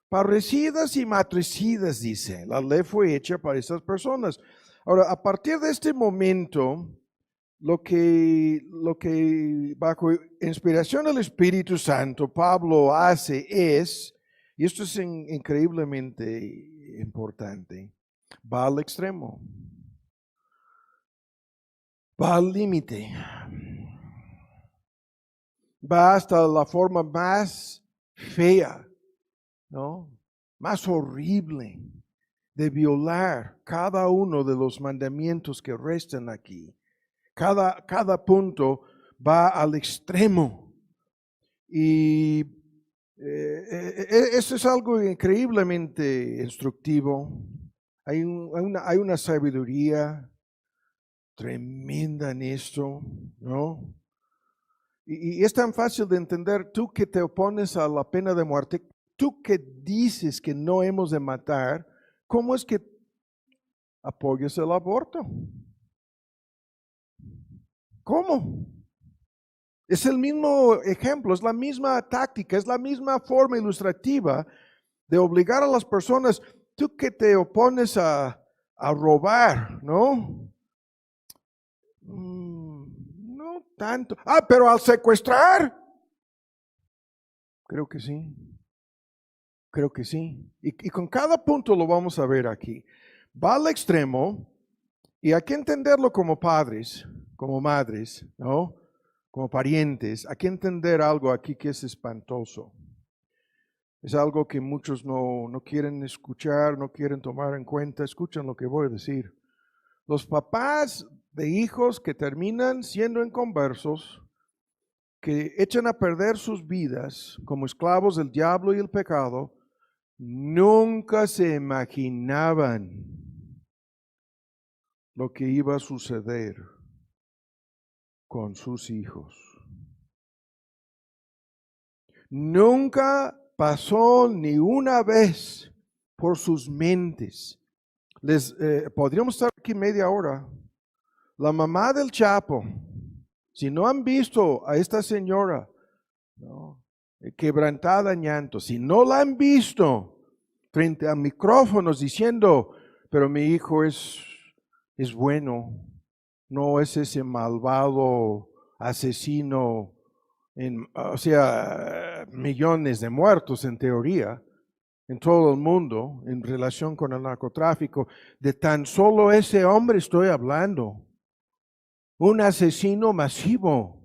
Parricidas y matricidas, dice. La ley fue hecha para estas personas. Ahora, a partir de este momento, lo que bajo inspiración del Espíritu Santo Pablo hace es, y esto es increíblemente importante, va al extremo, va al límite, va hasta la forma más fea, ¿no? Más horrible de violar cada uno de los mandamientos que restan aquí. Cada punto va al extremo. Y eso es algo increíblemente instructivo. Hay una sabiduría tremenda en esto, ¿no? Y es tan fácil de entender, tú que te opones a la pena de muerte, tú que dices que no hemos de matar, ¿cómo es que apoyas el aborto? ¿Cómo? Es el mismo ejemplo, es la misma táctica, es la misma forma ilustrativa de obligar a las personas, tú que te opones a robar, ¿no? No tanto. Ah, pero al secuestrar. Creo que sí. Creo que sí. Y con cada punto lo vamos a ver aquí. Va al extremo y hay que entenderlo como padres, como madres, ¿no? Como parientes. Hay que entender algo aquí que es espantoso. Es algo que muchos no quieren escuchar, no quieren tomar en cuenta. Escuchen lo que voy a decir. Los papás de hijos que terminan siendo inconversos, que echan a perder sus vidas como esclavos del diablo y el pecado, nunca se imaginaban lo que iba a suceder con sus hijos. Nunca pasó ni una vez por sus mentes. Podríamos estar aquí media hora. La mamá del Chapo, si no han visto a esta señora, ¿no? Quebrantada en llanto, si no la han visto frente a micrófonos diciendo, pero mi hijo es bueno, no es ese malvado asesino, o sea, millones de muertos en teoría, en todo el mundo en relación con el narcotráfico. De tan solo ese hombre estoy hablando. Un asesino masivo.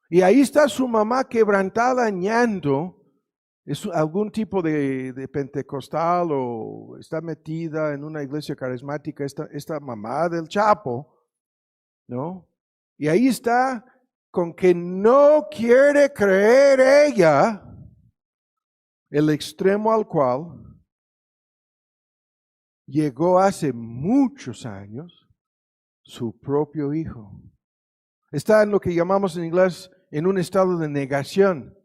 Y ahí está su mamá quebrantada en llanto. Es algún tipo de pentecostal o está metida en una iglesia carismática, esta mamá del Chapo, ¿no? Y ahí está con que no quiere creer ella el extremo al cual llegó hace muchos años su propio hijo. Está en lo que llamamos en inglés en un estado de negación,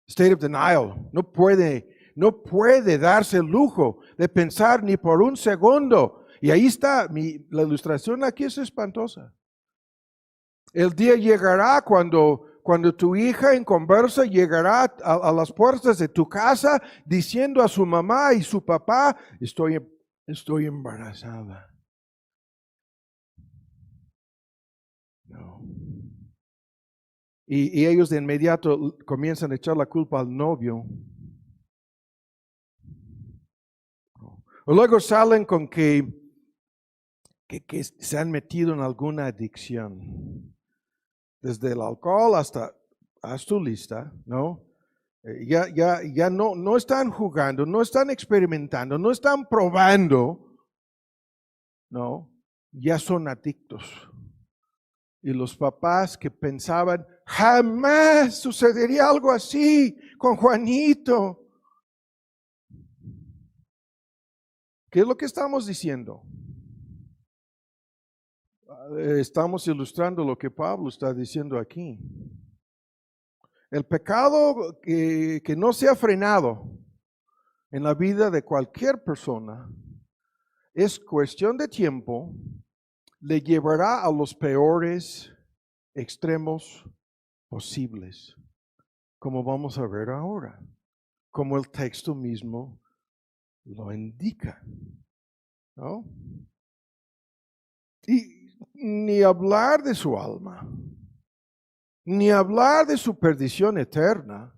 state of denial. No puede darse el lujo de pensar ni por un segundo. Y ahí está, la ilustración aquí es espantosa. El día llegará cuando tu hija en conversa llegará a las puertas de tu casa diciendo a su mamá y su papá, estoy embarazada. No. Y ellos de inmediato comienzan a echar la culpa al novio. O luego salen con que se han metido en alguna adicción. Desde el alcohol hasta, haz tu lista, ¿no? Ya no están jugando, no están experimentando, no están probando, ¿no? Ya son adictos. Y los papás que pensaban, jamás sucedería algo así con Juanito. ¿Qué es lo que estamos diciendo? Estamos ilustrando lo que Pablo está diciendo aquí. El pecado que no se ha frenado en la vida de cualquier persona es cuestión de tiempo, le llevará a los peores extremos posibles, como vamos a ver ahora, como el texto mismo lo indica, ¿no? Y ni hablar de su alma, ni hablar de su perdición eterna,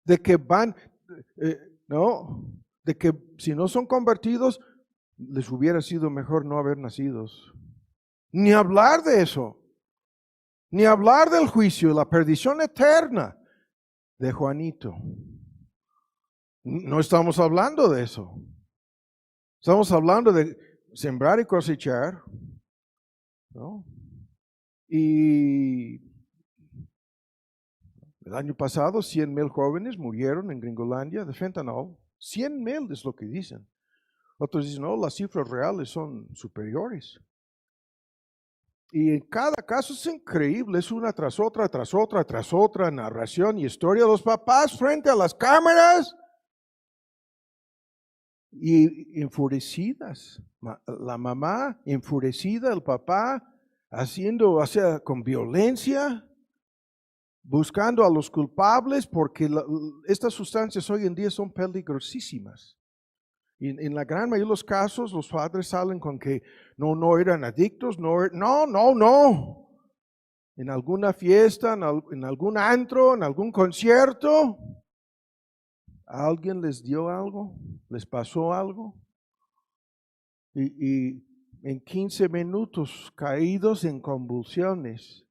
de que van, no, de que si no son convertidos, les hubiera sido mejor no haber nacidos. Ni hablar de eso, ni hablar del juicio, la perdición eterna de Juanito. No estamos hablando de eso. Estamos hablando de sembrar y cosechar, ¿no? Y el año pasado 100,000 jóvenes murieron en Gringolandia de fentanil. 100,000 es lo que dicen. Otros dicen, no, las cifras reales son superiores. Y en cada caso es increíble, es una tras otra narración y historia de los papás frente a las cámaras y enfurecidas. La mamá enfurecida, el papá haciendo, con violencia, buscando a los culpables porque estas sustancias hoy en día son peligrosísimas. Y en la gran mayoría de los casos los padres salen con que no eran adictos, no. En alguna fiesta, en algún antro, en algún concierto, alguien les dio algo, les pasó algo. Y en 15 minutos caídos en convulsiones.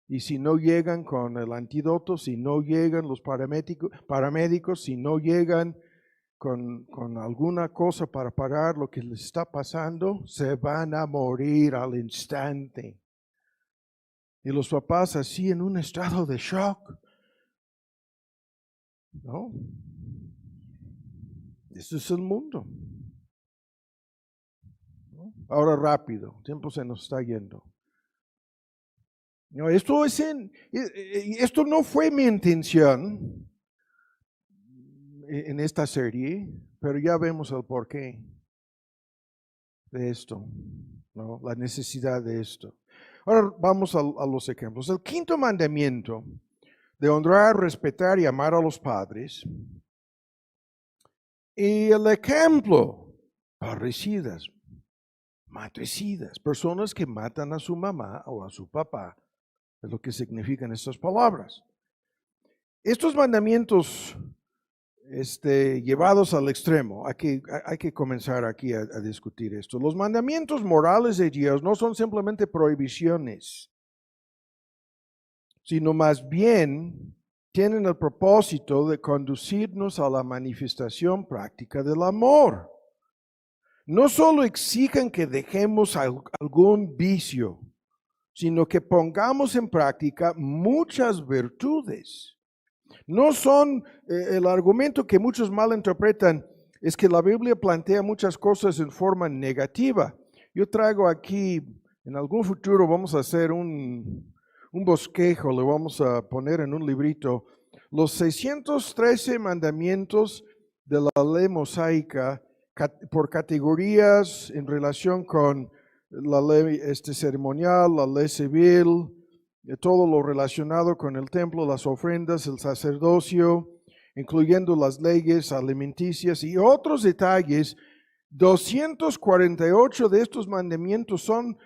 Y si no llegan con el antídoto, si no llegan los paramédicos, si no llegan con alguna cosa para parar lo que les está pasando, se van a morir al instante. Y los papás así en un estado de shock. ¿No? Eso es el mundo. ¿No? Ahora rápido, el tiempo se nos está yendo. No, esto no fue mi intención en esta serie, pero ya vemos el porqué de esto, ¿no? La necesidad de esto. Ahora vamos a los ejemplos. El quinto mandamiento de honrar, respetar y amar a los padres. Y el ejemplo, parricidas, matricidas, personas que matan a su mamá o a su papá, es lo que significan estas palabras. Estos mandamientos llevados al extremo. Hay que comenzar aquí a discutir esto. Los mandamientos morales de Dios no son simplemente prohibiciones, sino más bien tienen el propósito de conducirnos a la manifestación práctica del amor. No solo exigen que dejemos algún vicio, sino que pongamos en práctica muchas virtudes. No son el argumento que muchos malinterpretan, es que la Biblia plantea muchas cosas en forma negativa. Yo traigo aquí, en algún futuro vamos a hacer un bosquejo, le vamos a poner en un librito, los 613 mandamientos de la ley mosaica por categorías en relación con la ley ceremonial, la ley civil, todo lo relacionado con el templo, las ofrendas, el sacerdocio, incluyendo las leyes alimenticias y otros detalles. 248 de estos mandamientos son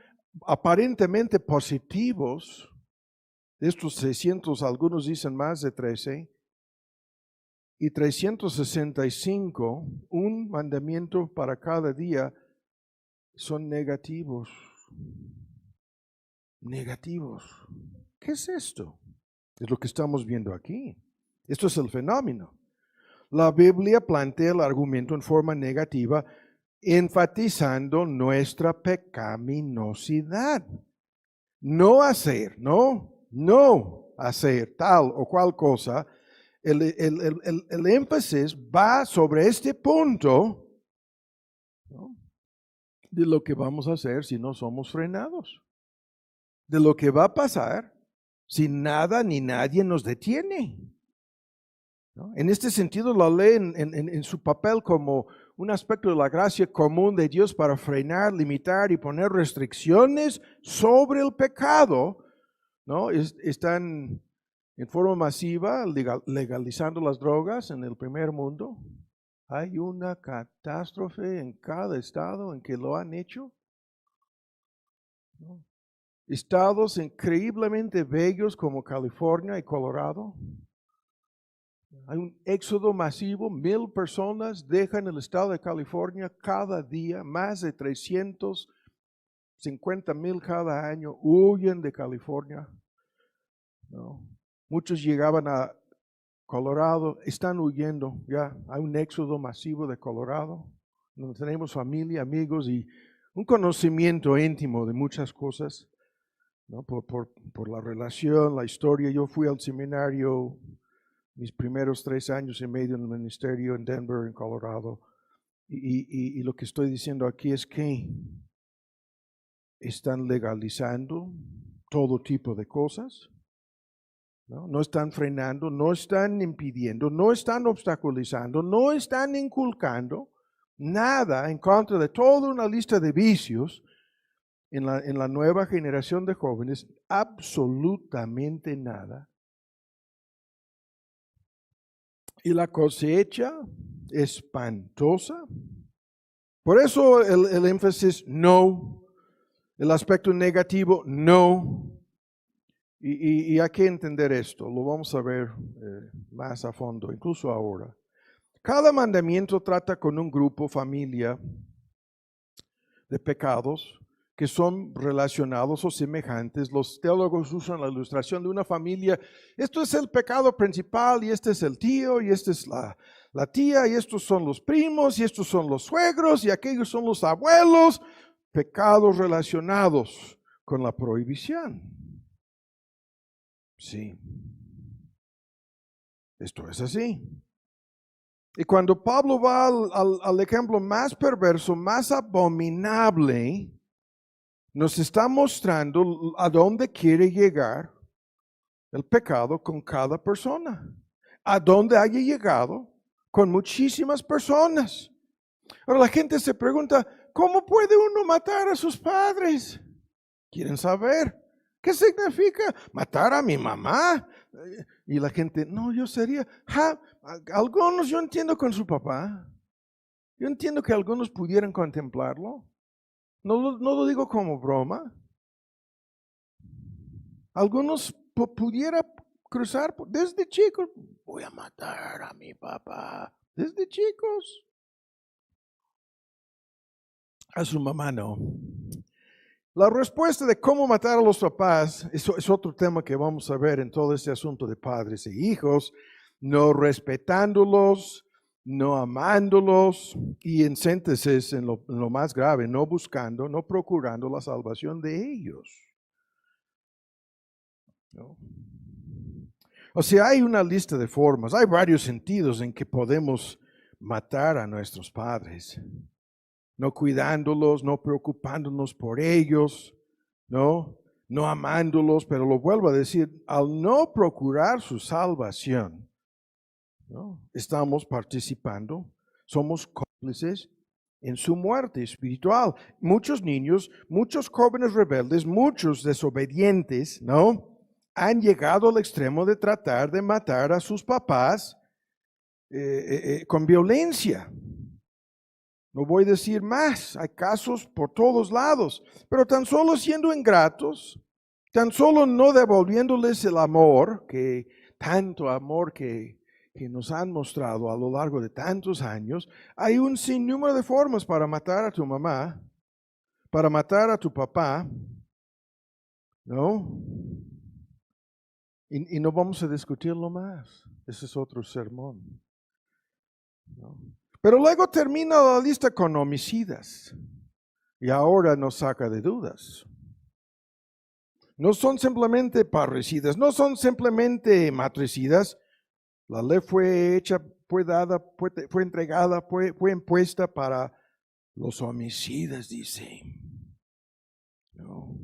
aparentemente positivos. De estos 600, algunos dicen más de 13. Y 365, un mandamiento para cada día, son negativos. Negativos. ¿Qué es esto? Es lo que estamos viendo aquí. Esto es el fenómeno. La Biblia plantea el argumento en forma negativa, enfatizando nuestra pecaminosidad. No hacer tal o cual cosa. El énfasis va sobre este punto, ¿no?, de lo que vamos a hacer si no somos frenados, de lo que va a pasar si nada ni nadie nos detiene, ¿no? En este sentido, la ley en su papel como un aspecto de la gracia común de Dios para frenar, limitar y poner restricciones sobre el pecado, ¿no? Están en forma masiva legalizando las drogas en el primer mundo. Hay una catástrofe en cada estado en que lo han hecho, ¿no? Estados increíblemente bellos como California y Colorado. Hay un éxodo masivo, 1,000 personas dejan el estado de California cada día, más de 350,000 cada año huyen de California, ¿no? Muchos llegaban a Colorado, están huyendo ya. Hay un éxodo masivo de Colorado, donde tenemos familia, amigos y un conocimiento íntimo de muchas cosas, ¿no? Por la relación, la historia. Yo fui al seminario mis primeros 3 años y medio en el ministerio en Denver, en Colorado. Y lo que estoy diciendo aquí es que están legalizando todo tipo de cosas. No están frenando, no están impidiendo, no están obstaculizando, no están inculcando nada en contra de toda una lista de vicios en la nueva generación de jóvenes, absolutamente nada. Y la cosecha espantosa. Por eso el énfasis no, el aspecto negativo no. Y hay que entender esto, lo vamos a ver más a fondo, incluso ahora. Cada mandamiento trata con un grupo, familia de pecados que son relacionados o semejantes. Los teólogos usan la ilustración de una familia. Esto es el pecado principal y este es el tío y esta es la tía y estos son los primos y estos son los suegros y aquellos son los abuelos. Pecados relacionados con la prohibición. Sí, esto es así. Y cuando Pablo va al ejemplo más perverso, más abominable, nos está mostrando a dónde quiere llegar el pecado con cada persona. A dónde haya llegado con muchísimas personas. Ahora la gente se pregunta, ¿cómo puede uno matar a sus padres? ¿Quieren saber? ¿Qué significa matar a mi mamá? Y la gente, no, yo sería, algunos yo entiendo con su papá. Yo entiendo que algunos pudieran contemplarlo. No lo digo como broma. Algunos pudiera cruzar desde chicos. Voy a matar a mi papá. Desde chicos. A su mamá no. La respuesta de cómo matar a los papás, eso es otro tema que vamos a ver en todo este asunto de padres e hijos, no respetándolos, no amándolos y en síntesis, en lo más grave, no buscando, no procurando la salvación de ellos. ¿No? O sea, hay una lista de formas, hay varios sentidos en que podemos matar a nuestros padres. No cuidándolos, no preocupándonos por ellos, no amándolos, pero lo vuelvo a decir, al no procurar su salvación, estamos participando, somos cómplices en su muerte espiritual. Muchos niños, muchos jóvenes rebeldes, muchos desobedientes, han llegado al extremo de tratar de matar a sus papás con violencia. No voy a decir más, hay casos por todos lados, pero tan solo siendo ingratos, tan solo no devolviéndoles el amor, tanto amor que nos han mostrado a lo largo de tantos años, hay un sinnúmero de formas para matar a tu mamá, para matar a tu papá, ¿no? Y no vamos a discutirlo más, ese es otro sermón, ¿no? Pero luego termina la lista con homicidas. Y ahora nos saca de dudas. No son simplemente parricidas, no son simplemente matricidas. La ley fue hecha, fue dada, fue entregada, fue impuesta para los homicidas, dice. No.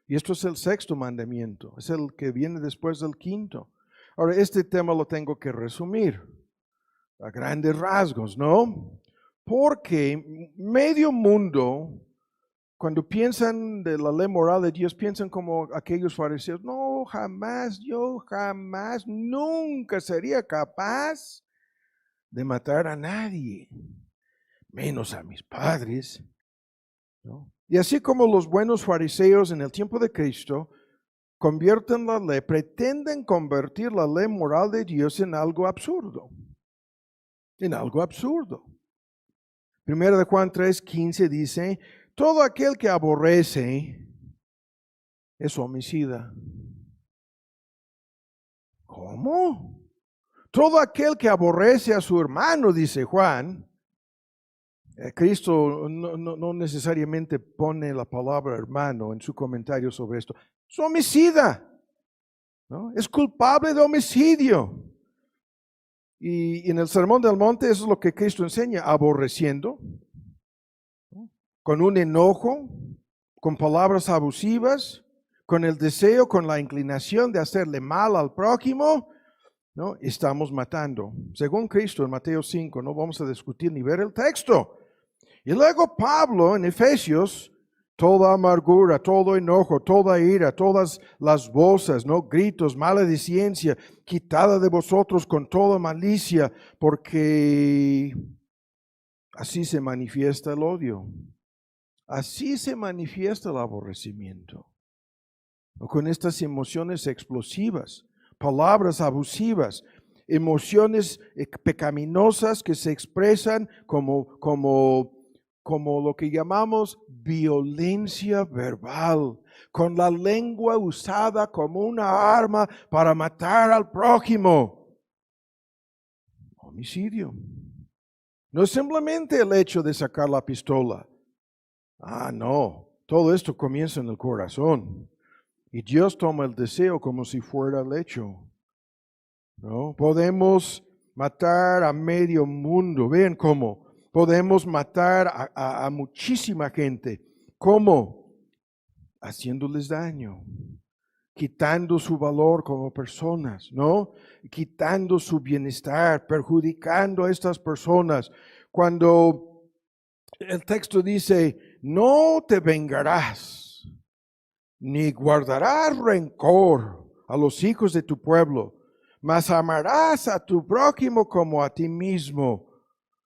Y esto es el sexto mandamiento, es el que viene después del quinto. Ahora, este tema lo tengo que resumir a grandes rasgos, ¿no? Porque medio mundo, cuando piensan de la ley moral de Dios, piensan como aquellos fariseos, no, yo jamás, nunca sería capaz de matar a nadie, menos a mis padres, ¿no? Y así como los buenos fariseos en el tiempo de Cristo convierten la ley, pretenden convertir la ley moral de Dios en algo absurdo. En algo absurdo. Primero de Juan 3:15 dice, todo aquel que aborrece es homicida. ¿Cómo? Todo aquel que aborrece a su hermano, dice Juan. Cristo no necesariamente pone la palabra hermano en su comentario sobre esto. Es homicida, ¿no? Es culpable de homicidio. Y en el Sermón del Monte eso es lo que Cristo enseña, aborreciendo, ¿no? Con un enojo, con palabras abusivas, con el deseo, con la inclinación de hacerle mal al prójimo, ¿no? Estamos matando. Según Cristo en Mateo 5, no vamos a discutir ni ver el texto. Y luego Pablo en Efesios, toda amargura, todo enojo, toda ira, todas las voces, ¿no? Gritos, maledicencia, quitada de vosotros con toda malicia, porque así se manifiesta el odio. Así se manifiesta el aborrecimiento. ¿No? Con estas emociones explosivas, palabras abusivas, emociones pecaminosas que se expresan como lo que llamamos violencia verbal, con la lengua usada como una arma para matar al prójimo. Homicidio. No es simplemente el hecho de sacar la pistola. No, todo esto comienza en el corazón. Y Dios toma el deseo como si fuera el hecho. ¿No? Podemos matar a medio mundo. Vean cómo. Podemos matar a muchísima gente. ¿Cómo? Haciéndoles daño. Quitando su valor como personas, ¿no? Quitando su bienestar, perjudicando a estas personas. Cuando el texto dice, no te vengarás, ni guardarás rencor a los hijos de tu pueblo, mas amarás a tu prójimo como a ti mismo.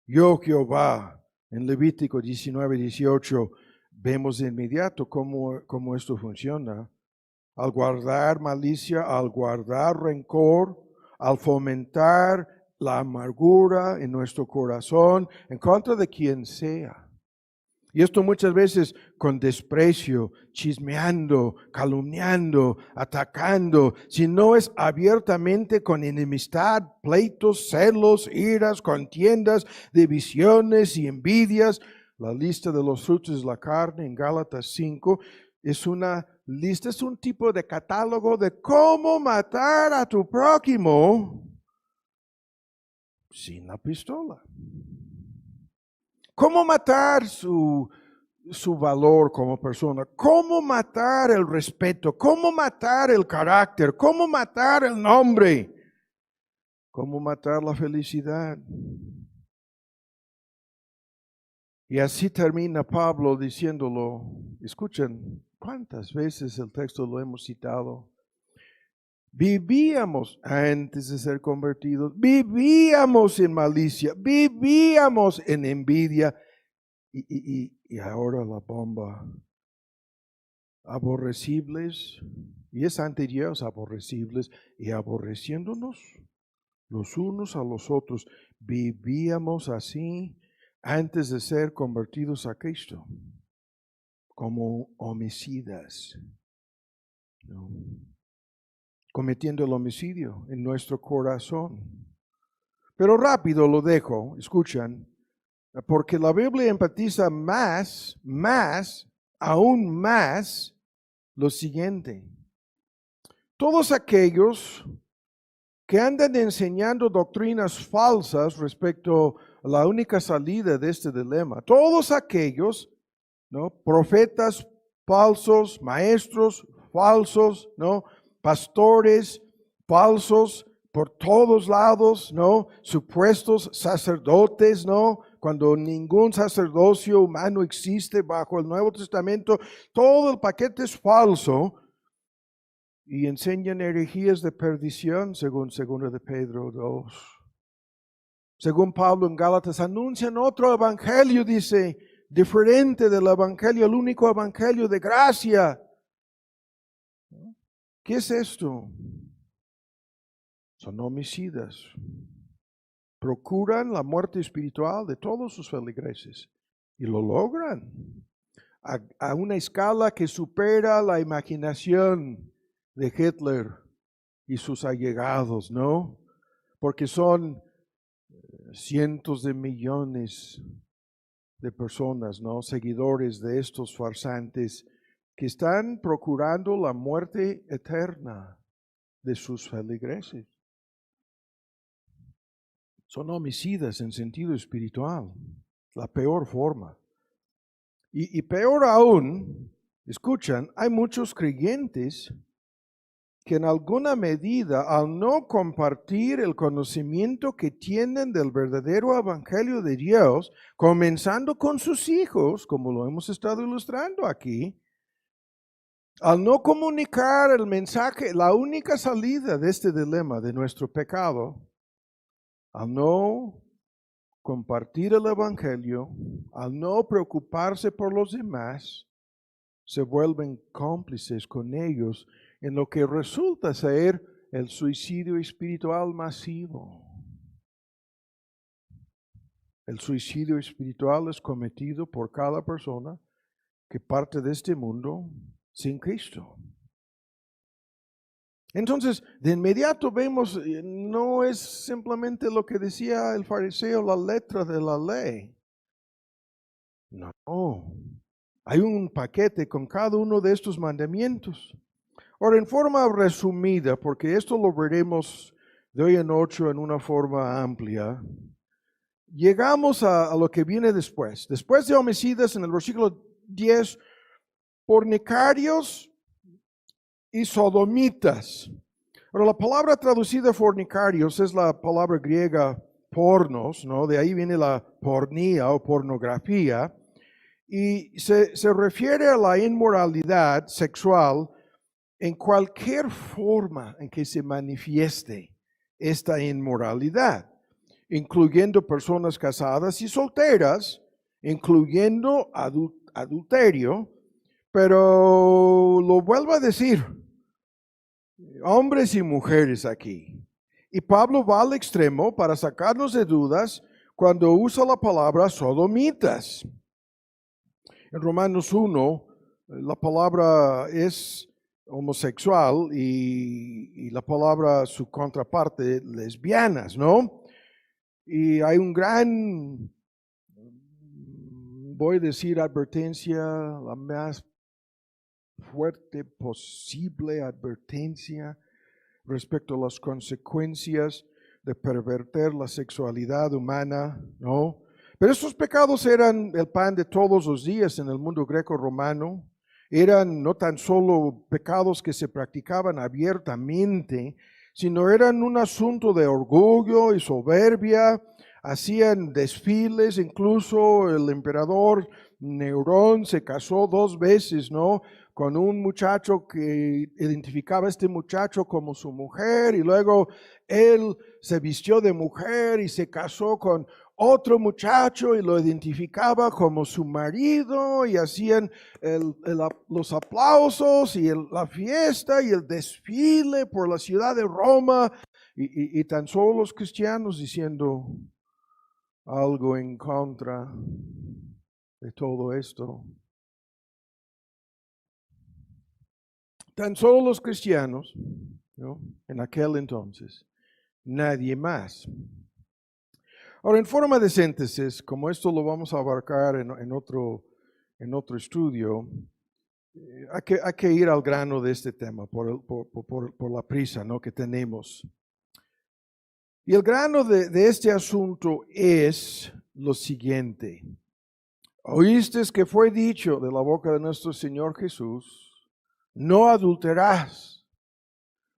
Yo, Jehová. En Levítico 19:18 vemos de inmediato cómo esto funciona. al guardar malicia, al guardar rencor, al fomentar la amargura en nuestro corazón en contra de quien sea. Y esto muchas veces con desprecio, chismeando, calumniando, atacando, si no es abiertamente con enemistad, pleitos, celos, iras, contiendas, divisiones y envidias. La lista de los frutos de la carne en Gálatas 5 es una lista, es un tipo de catálogo de cómo matar a tu prójimo sin la pistola. ¿Cómo matar su valor como persona? ¿Cómo matar el respeto? ¿Cómo matar el carácter? ¿Cómo matar el nombre? ¿Cómo matar la felicidad? Y así termina Pablo diciéndolo. Escuchen, ¿cuántas veces el texto lo hemos citado? Vivíamos antes de ser convertidos, vivíamos en malicia, vivíamos en envidia y ahora la bomba. Aborrecibles, y es ante Dios aborrecibles y aborreciéndonos los unos a los otros. Vivíamos así antes de ser convertidos a Cristo, como homicidas, ¿no? Cometiendo el homicidio en nuestro corazón. Pero rápido lo dejo, escuchan, porque la Biblia enfatiza aún más, lo siguiente. Todos aquellos que andan enseñando doctrinas falsas respecto a la única salida de este dilema, todos aquellos, ¿no?, profetas falsos, maestros falsos, ¿no?, pastores falsos por todos lados, ¿no?, supuestos sacerdotes, ¿no?, cuando ningún sacerdocio humano existe bajo el Nuevo Testamento, todo el paquete es falso y enseñan herejías de perdición, según 2 de Pedro 2. Según Pablo en Gálatas, anuncian otro evangelio, dice, diferente del evangelio, el único evangelio de gracia. ¿Qué es esto? Son homicidas. Procuran la muerte espiritual de todos sus feligreses y lo logran a una escala que supera la imaginación de Hitler y sus allegados, ¿no? Porque son cientos de millones de personas, ¿no?, seguidores de estos farsantes que están procurando la muerte eterna de sus feligreses. Son homicidas en sentido espiritual, la peor forma. Y peor aún, escuchan, hay muchos creyentes que en alguna medida, al no compartir el conocimiento que tienen del verdadero evangelio de Dios, comenzando con sus hijos, como lo hemos estado ilustrando aquí, al no comunicar el mensaje, la única salida de este dilema de nuestro pecado, al no compartir el evangelio, al no preocuparse por los demás, se vuelven cómplices con ellos en lo que resulta ser el suicidio espiritual masivo. El suicidio espiritual es cometido por cada persona que parte de este mundo sin Cristo. Entonces, de inmediato vemos, no es simplemente lo que decía el fariseo, la letra de la ley. No, hay un paquete con cada uno de estos mandamientos. Ahora, en forma resumida, porque esto lo veremos de hoy en 8 en una forma amplia, llegamos a lo que viene después. Después de homicidas, en el versículo 10, fornicarios y sodomitas. Ahora, la palabra traducida fornicarios es la palabra griega pornos, ¿no? De ahí viene la pornía o pornografía. Y se refiere a la inmoralidad sexual en cualquier forma en que se manifieste esta inmoralidad, incluyendo personas casadas y solteras, incluyendo adulterio, pero lo vuelvo a decir, hombres y mujeres aquí. Y Pablo va al extremo para sacarnos de dudas cuando usa la palabra sodomitas. En Romanos 1, la palabra es homosexual y la palabra, su contraparte, lesbianas, ¿no? Y hay un gran, voy a decir advertencia, la más fuerte posible advertencia respecto a las consecuencias de pervertir la sexualidad humana, ¿no? Pero estos pecados eran el pan de todos los días en el mundo greco-romano. Eran no tan solo pecados que se practicaban abiertamente, sino eran un asunto de orgullo y soberbia. Hacían desfiles, incluso el emperador Nerón se casó 2 veces, ¿no? Con un muchacho que identificaba a este muchacho como su mujer, y luego él se vistió de mujer y se casó con otro muchacho y lo identificaba como su marido, y hacían los aplausos y la fiesta y el desfile por la ciudad de Roma, y tan solo los cristianos diciendo algo en contra de todo esto. Tan solo los cristianos, ¿no? En aquel entonces, nadie más. Ahora, en forma de síntesis, como esto lo vamos a abarcar en otro estudio, hay que ir al grano de este tema por la prisa, ¿no?, que tenemos. Y el grano de este asunto es lo siguiente. Oíste que fue dicho de la boca de nuestro Señor Jesús: no adulterarás.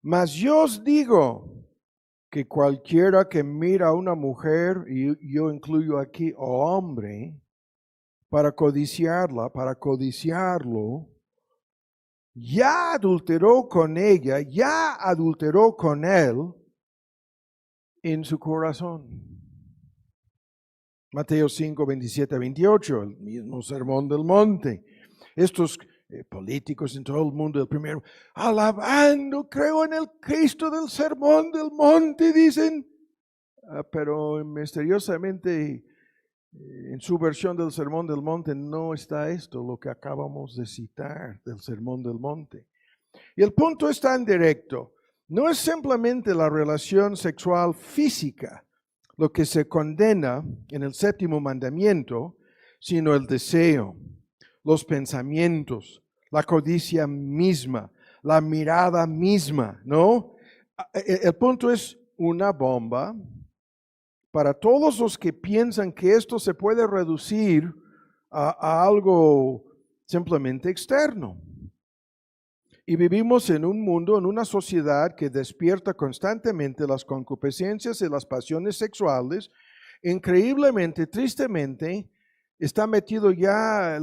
Mas yo os digo que cualquiera que mira a una mujer, y yo incluyo aquí a hombre, para codiciarla, para codiciarlo, ya adulteró con ella, ya adulteró con él en su corazón. Mateo 5, 27 a 28, el mismo sermón del monte. Estos políticos en todo el mundo, el primero, alabando, creo en el Cristo del sermón del monte, dicen, pero misteriosamente en su versión del sermón del monte no está esto, lo que acabamos de citar del sermón del monte. Y el punto es tan directo, no es simplemente la relación sexual física lo que se condena en el 7º mandamiento, sino el deseo, los pensamientos, la codicia misma, la mirada misma, ¿no? El punto es una bomba para todos los que piensan que esto se puede reducir a algo simplemente externo. Y vivimos en un mundo, en una sociedad que despierta constantemente las concupiscencias y las pasiones sexuales. Increíblemente, tristemente, está metido ya,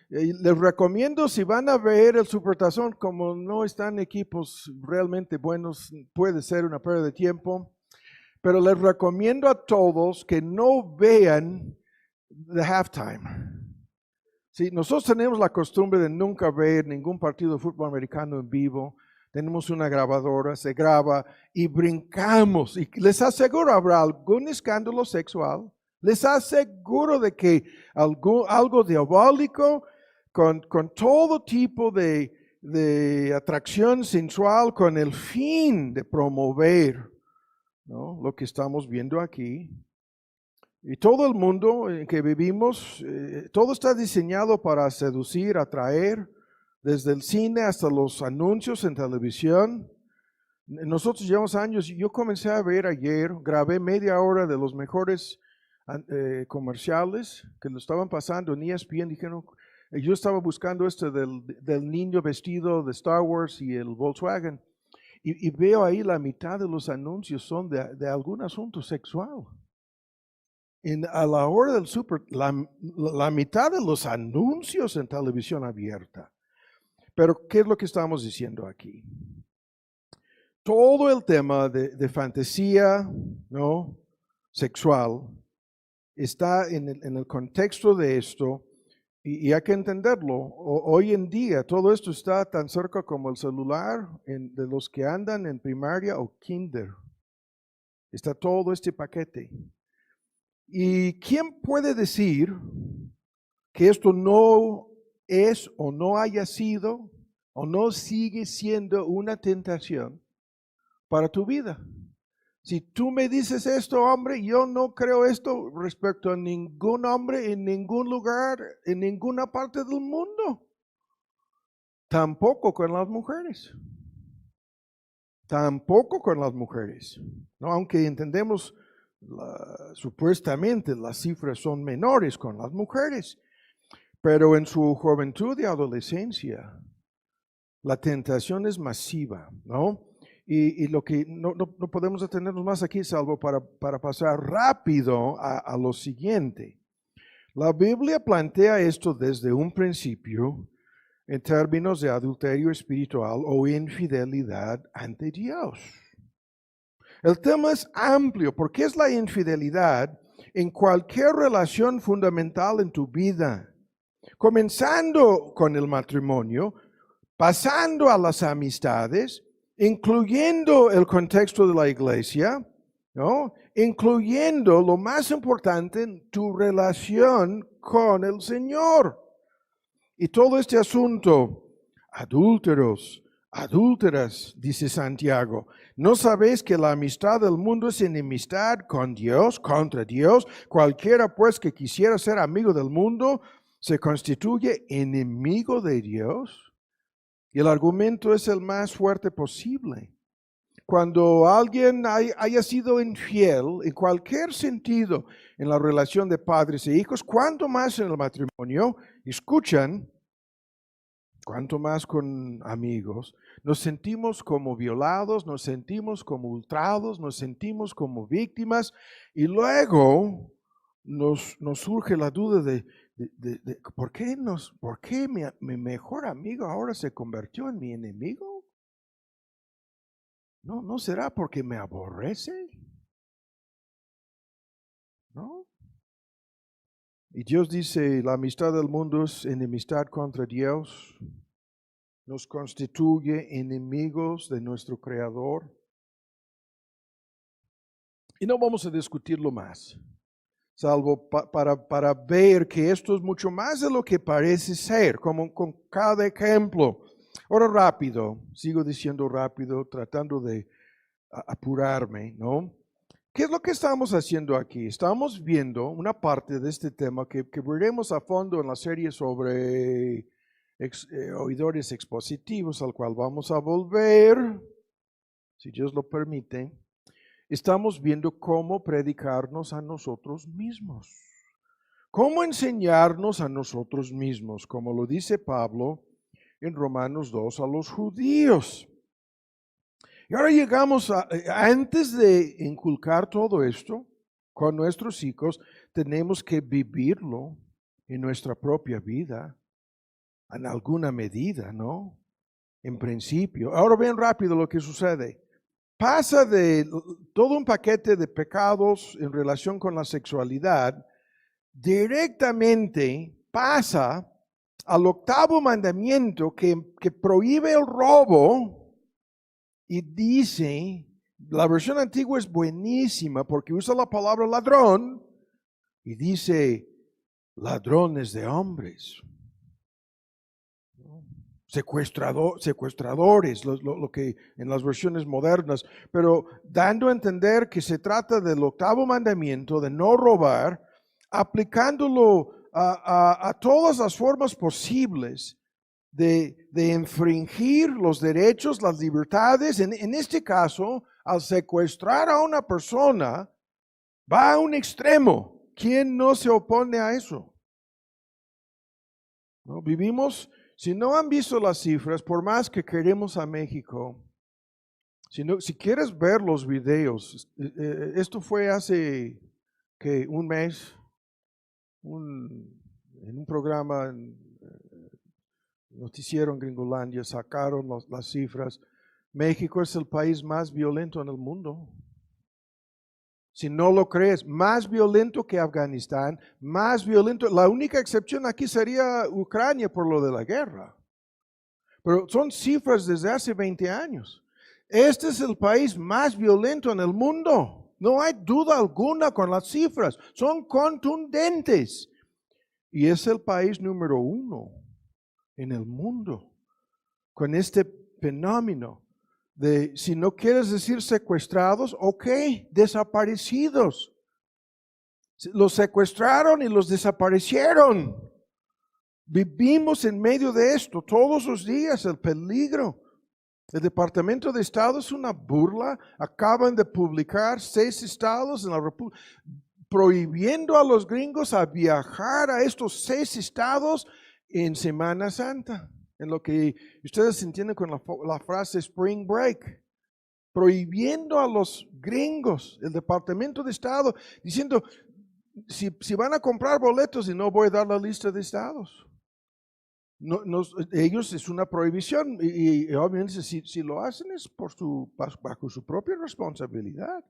les recomiendo, si van a ver el Supertazón, como no están equipos realmente buenos, puede ser una pérdida de tiempo, pero les recomiendo a todos que no vean the halftime. Sí, nosotros tenemos la costumbre de nunca ver ningún partido de fútbol americano en vivo. Tenemos una grabadora, se graba y brincamos. Y les aseguro, habrá algún escándalo sexual. Les aseguro de que algo diabólico con todo tipo de atracción sensual con el fin de promover, ¿no?, lo que estamos viendo aquí. Y todo el mundo en que vivimos, todo está diseñado para seducir, atraer, desde el cine hasta los anuncios en televisión. Nosotros llevamos años, yo comencé a ver ayer, grabé media hora de los mejores comerciales que lo estaban pasando en ESPN. Dijeron, yo estaba buscando del niño vestido de Star Wars y el Volkswagen, y veo ahí la mitad de los anuncios son de algún asunto sexual. A la hora del super, la mitad de los anuncios en televisión abierta. Pero, ¿qué es lo que estamos diciendo aquí? Todo el tema de fantasía, ¿no?, sexual está en el contexto de esto, Y hay que entenderlo. Hoy en día todo esto está tan cerca como el celular de los que andan en primaria o kinder. Está todo este paquete. ¿Y quién puede decir que esto no es o no haya sido o no sigue siendo una tentación para tu vida? Si tú me dices esto, hombre, yo no creo esto respecto a ningún hombre en ningún lugar, en ninguna parte del mundo. Tampoco con las mujeres. Tampoco con las mujeres. ¿No? Aunque entendemos supuestamente las cifras son menores con las mujeres, pero en su juventud y adolescencia la tentación es masiva, ¿no? Y lo que no podemos detenernos más aquí, salvo para pasar rápido a lo siguiente. La Biblia plantea esto desde un principio en términos de adulterio espiritual o infidelidad ante Dios. El tema es amplio porque es la infidelidad en cualquier relación fundamental en tu vida, comenzando con el matrimonio, pasando a las amistades, incluyendo el contexto de la iglesia, ¿no? Incluyendo lo más importante, tu relación con el Señor. Y todo este asunto, adúlteros, adúlteras, dice Santiago, ¿no sabéis que la amistad del mundo es enemistad con Dios, contra Dios? Cualquiera pues que quisiera ser amigo del mundo se constituye enemigo de Dios. Y el argumento es el más fuerte posible. Cuando alguien haya sido infiel en cualquier sentido en la relación de padres e hijos, cuanto más en el matrimonio, escuchan, cuanto más con amigos, nos sentimos como violados, nos sentimos como ultrados, nos sentimos como víctimas y luego nos surge la duda de ¿por qué mi mejor amigo ahora se convirtió en mi enemigo? ¿No será porque me aborrece? ¿No? Y Dios dice, la amistad del mundo es enemistad contra Dios, nos constituye enemigos de nuestro Creador. Y no vamos a discutirlo más, salvo para ver que esto es mucho más de lo que parece ser, como con cada ejemplo. Ahora rápido, sigo diciendo rápido, tratando de apurarme, ¿no? ¿Qué es lo que estamos haciendo aquí? Estamos viendo una parte de este tema que veremos a fondo en la serie sobre oidores expositivos, al cual vamos a volver, si Dios lo permite. Estamos viendo cómo predicarnos a nosotros mismos, cómo enseñarnos a nosotros mismos, como lo dice Pablo en Romanos 2 a los judíos. Y ahora llegamos antes de inculcar todo esto con nuestros hijos, tenemos que vivirlo en nuestra propia vida, en alguna medida, ¿no? En principio. Ahora ven rápido lo que sucede. Pasa de todo un paquete de pecados en relación con la sexualidad, directamente pasa al octavo mandamiento que prohíbe el robo. Y dice, la versión antigua es buenísima porque usa la palabra ladrón y dice ladrones de hombres, secuestradores, lo que en las versiones modernas, pero dando a entender que se trata del octavo mandamiento de no robar, aplicándolo a todas las formas posibles de infringir los derechos, las libertades. En este caso, al secuestrar a una persona, va a un extremo. ¿Quién no se opone a eso? ¿No? Vivimos, si no han visto las cifras, por más que queremos a México, si quieres ver los videos, esto fue hace que un mes, en un programa noticiero en Gringolandia, sacaron las cifras. México es el país más violento en el mundo. Si no lo crees, más violento que Afganistán, más violento. La única excepción aquí sería Ucrania por lo de la guerra. Pero son cifras desde hace 20 años. Este es el país más violento en el mundo. No hay duda alguna con las cifras. Son contundentes. Y es el país número 1 en el mundo con este fenómeno de, si no quieres decir secuestrados, ok, desaparecidos. Los secuestraron y los desaparecieron. Vivimos en medio de esto todos los días, el peligro. El Departamento de Estado es una burla. Acaban de publicar 6 estados en la República prohibiendo a los gringos a viajar a estos 6 estados en Semana Santa. En lo que ustedes entienden con la frase Spring Break. Prohibiendo a los gringos, el Departamento de Estado, diciendo, si van a comprar boletos y no voy a dar la lista de estados. Ellos es una prohibición y obviamente si lo hacen es bajo su propia responsabilidad.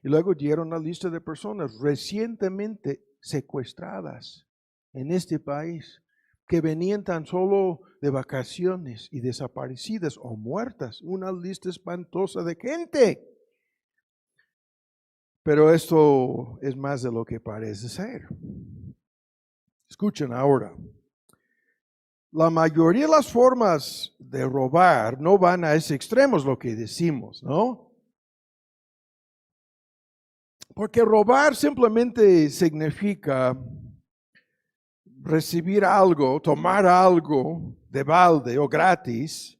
Y luego dieron la lista de personas recientemente secuestradas en este país que venían tan solo de vacaciones y desaparecidas o muertas. Una lista espantosa de gente. Pero esto es más de lo que parece ser. Escuchen ahora. La mayoría de las formas de robar no van a ese extremo, es lo que decimos, ¿no? Porque robar simplemente significa recibir algo, tomar algo de balde o gratis,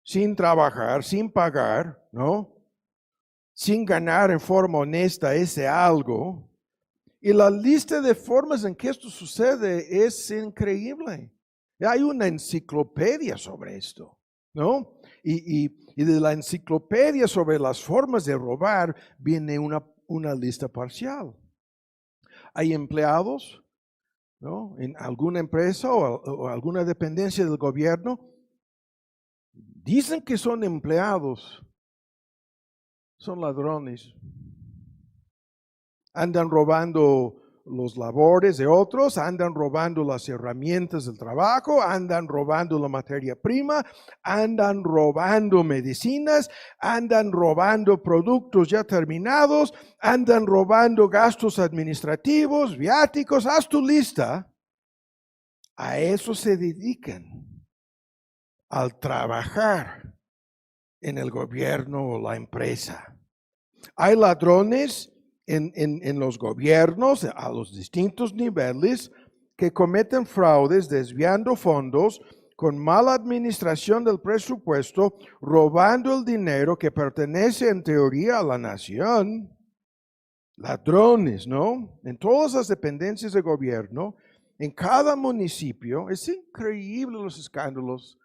sin trabajar, sin pagar, ¿no? Sin ganar en forma honesta ese algo. Y la lista de formas en que esto sucede es increíble. Hay una enciclopedia sobre esto, ¿no? Y de la enciclopedia sobre las formas de robar viene una lista parcial. Hay empleados, ¿no? En alguna empresa o alguna dependencia del gobierno, dicen que son empleados, son ladrones. Andan robando los labores de otros, andan robando las herramientas del trabajo, andan robando la materia prima, andan robando medicinas, andan robando productos ya terminados, andan robando gastos administrativos, viáticos, haz tu lista. A eso se dedican, al trabajar en el gobierno o la empresa. Hay ladrones en los gobiernos a los distintos niveles que cometen fraudes desviando fondos con mala administración del presupuesto, robando el dinero que pertenece en teoría a la nación. Ladrones, ¿no? En todas las dependencias de gobierno, en cada municipio, es increíble los escándalos.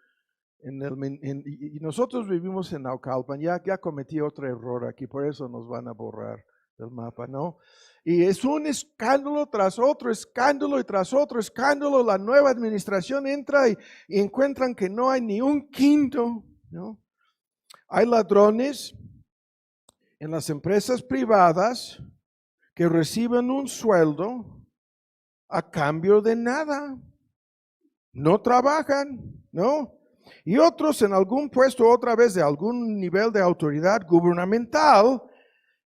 Y nosotros vivimos en Naucalpan, ya cometí otro error aquí, por eso nos van a borrar del mapa, ¿no? Y es un escándalo tras otro escándalo y tras otro escándalo. La nueva administración entra y encuentran que no hay ni un quinto, ¿no? Hay ladrones en las empresas privadas que reciben un sueldo a cambio de nada. No trabajan, ¿no? Y otros en algún puesto, otra vez de algún nivel de autoridad gubernamental,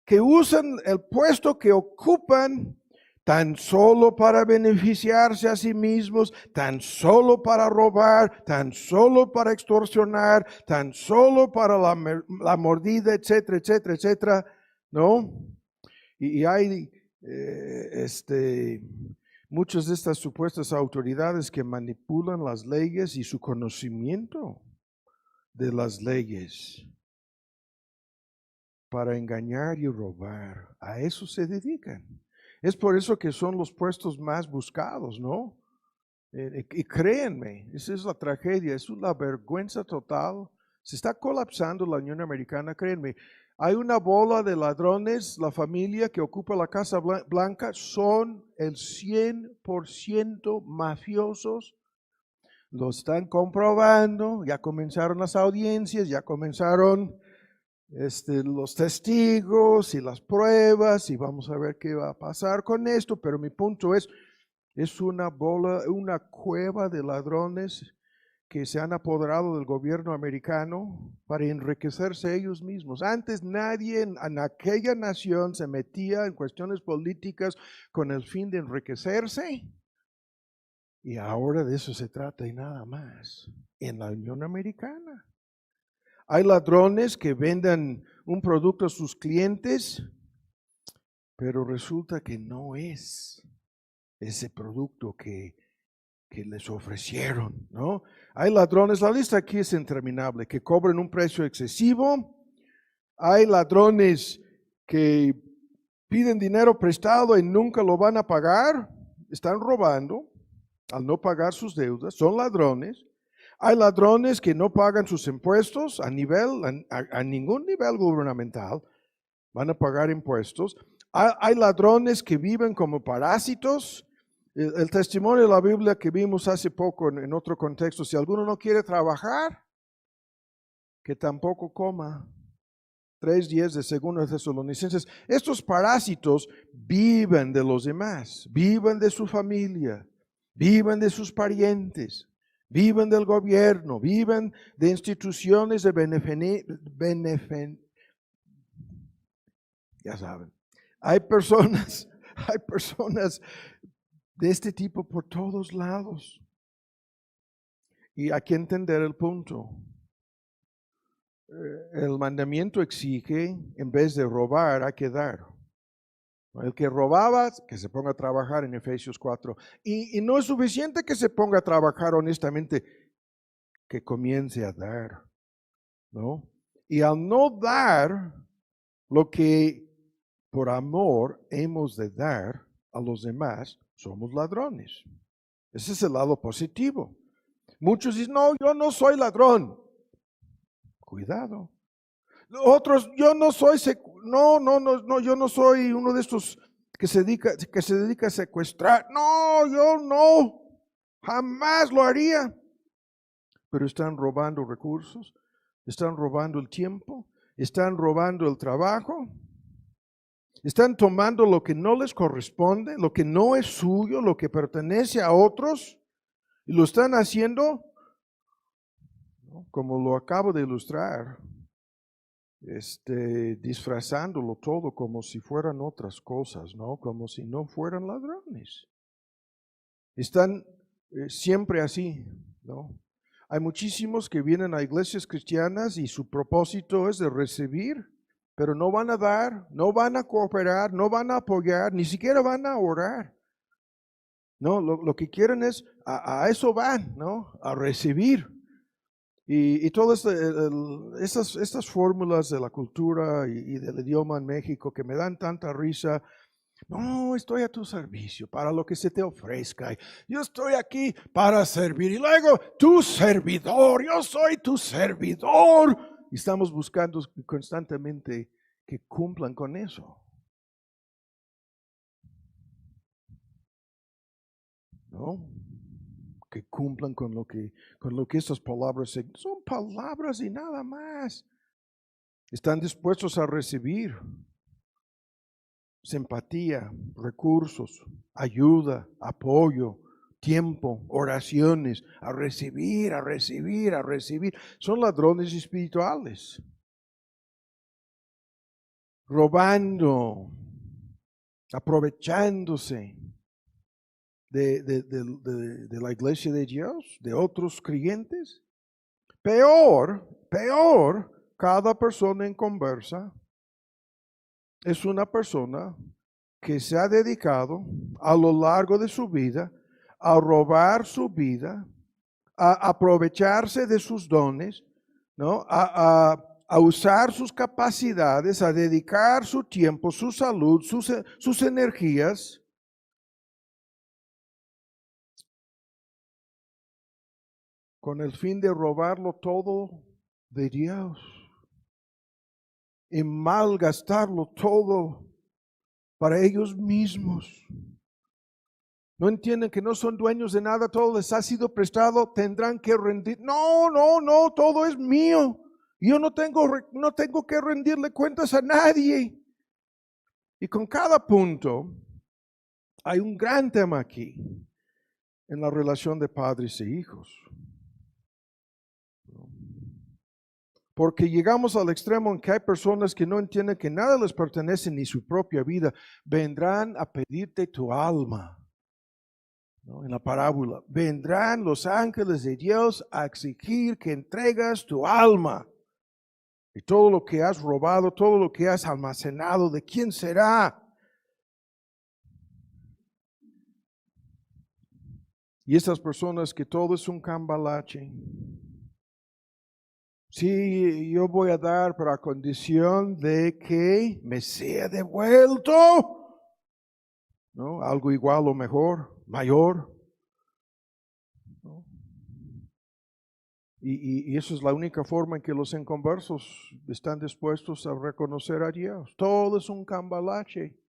que usan el puesto que ocupan tan solo para beneficiarse a sí mismos, tan solo para robar, tan solo para extorsionar, tan solo para la mordida, etcétera, etcétera, etcétera, ¿no? Y hay muchas de estas supuestas autoridades que manipulan las leyes y su conocimiento de las leyes para engañar y robar. A eso se dedican. Es por eso que son los puestos más buscados, ¿no? Y créanme, esa es la tragedia, es una vergüenza total. Se está colapsando la Unión Americana, créanme. Hay una bola de ladrones, la familia que ocupa la Casa Blanca son el 100% mafiosos. Lo están comprobando, ya comenzaron las audiencias, ya comenzaron los testigos y las pruebas y vamos a ver qué va a pasar con esto, pero mi punto es una cueva de ladrones que se han apoderado del gobierno americano para enriquecerse ellos mismos. Antes nadie en aquella nación se metía en cuestiones políticas con el fin de enriquecerse. Y ahora de eso se trata y nada más en la Unión Americana. Hay ladrones que venden un producto a sus clientes, pero resulta que no es ese producto que les ofrecieron, ¿no? Hay ladrones, la lista aquí es interminable, que cobran un precio excesivo. Hay ladrones que piden dinero prestado y nunca lo van a pagar, están robando al no pagar sus deudas, son ladrones. Hay ladrones que no pagan sus impuestos a ningún nivel gubernamental, van a pagar impuestos. Hay ladrones que viven como parásitos. El testimonio de la Biblia que vimos hace poco en otro contexto, si alguno no quiere trabajar, que tampoco coma. 3:10 de 2 Tesalonicenses. Estos parásitos viven de los demás, viven de su familia, viven de sus parientes, viven del gobierno, viven de instituciones de ya saben. Hay personas de este tipo por todos lados. Y hay que entender el punto. El mandamiento exige, en vez de robar, hay que dar. El que robaba, que se ponga a trabajar en Efesios 4. Y no es suficiente que se ponga a trabajar honestamente, que comience a dar, ¿no? Y al no dar lo que por amor hemos de dar a los demás, somos ladrones. Ese es el lado positivo. Muchos dicen, no, yo no soy ladrón. Cuidado. Otros, yo no soy, yo no soy uno de estos que se dedica a secuestrar. No, yo no, jamás lo haría. Pero están robando recursos, están robando el tiempo, están robando el trabajo, están tomando lo que no les corresponde, lo que no es suyo, lo que pertenece a otros, y lo están haciendo, ¿no?, como lo acabo de ilustrar, disfrazándolo todo como si fueran otras cosas, ¿no? Como si no fueran ladrones. Están siempre así, ¿no? Hay muchísimos que vienen a iglesias cristianas y su propósito es de recibir, pero no van a dar, no van a cooperar, no van a apoyar, ni siquiera van a orar. No, lo que quieren es, a eso van, ¿no? A recibir. Y todas estas fórmulas de la cultura y del idioma en México que me dan tanta risa. No, estoy a tu servicio para lo que se te ofrezca. Yo estoy aquí para servir. Y luego, tu servidor, yo soy tu servidor. Y estamos buscando constantemente que cumplan con eso. ¿No? Que cumplan con lo que estas palabras son palabras y nada más. Están dispuestos a recibir simpatía, recursos, ayuda, apoyo, tiempo, oraciones, a recibir, a recibir, a recibir. Son ladrones espirituales. Robando, aprovechándose de la iglesia de Dios, de otros creyentes. Peor, cada persona en conversa es una persona que se ha dedicado a lo largo de su vida a robar su vida, a aprovecharse de sus dones, ¿no? A usar sus capacidades, a dedicar su tiempo, su salud, sus energías con el fin de robarlo todo de Dios y malgastarlo todo para ellos mismos. No entienden que no son dueños de nada, todo les ha sido prestado, tendrán que rendir. No, todo es mío. Yo no tengo que rendirle cuentas a nadie. Y con cada punto hay un gran tema aquí en la relación de padres e hijos. Porque llegamos al extremo en que hay personas que no entienden que nada les pertenece ni su propia vida. Vendrán a pedirte tu alma. ¿No? En la parábola, vendrán los ángeles de Dios a exigir que entregas tu alma. Y todo lo que has robado, todo lo que has almacenado, ¿de quién será? Y estas personas que todo es un cambalache. Sí, yo voy a dar, pero a condición de que me sea devuelto, ¿no? Algo igual o mejor, mayor. ¿No? Y eso es la única forma en que los inconversos están dispuestos a reconocer a Dios. Todo es un cambalache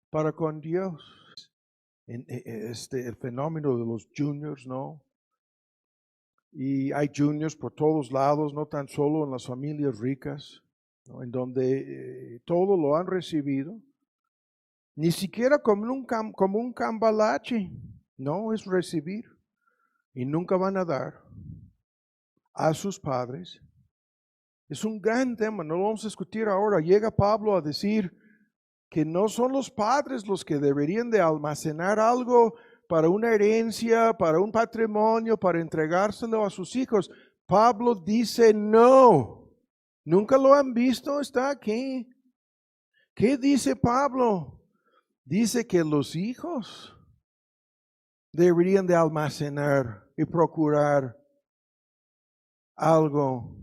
para con Dios. El fenómeno de los juniors, ¿no? Y hay juniors por todos lados, no tan solo en las familias ricas, ¿no? En donde todo lo han recibido, ni siquiera como un cambalache, no es recibir, y nunca van a dar a sus padres. Es un gran tema, no lo vamos a discutir ahora. Llega Pablo a decir que no son los padres los que deberían de almacenar algo para una herencia, para un patrimonio, para entregárselo a sus hijos. Pablo dice no. ¿Nunca lo han visto? Está aquí. ¿Qué dice Pablo? Dice que los hijos deberían de almacenar y procurar algo.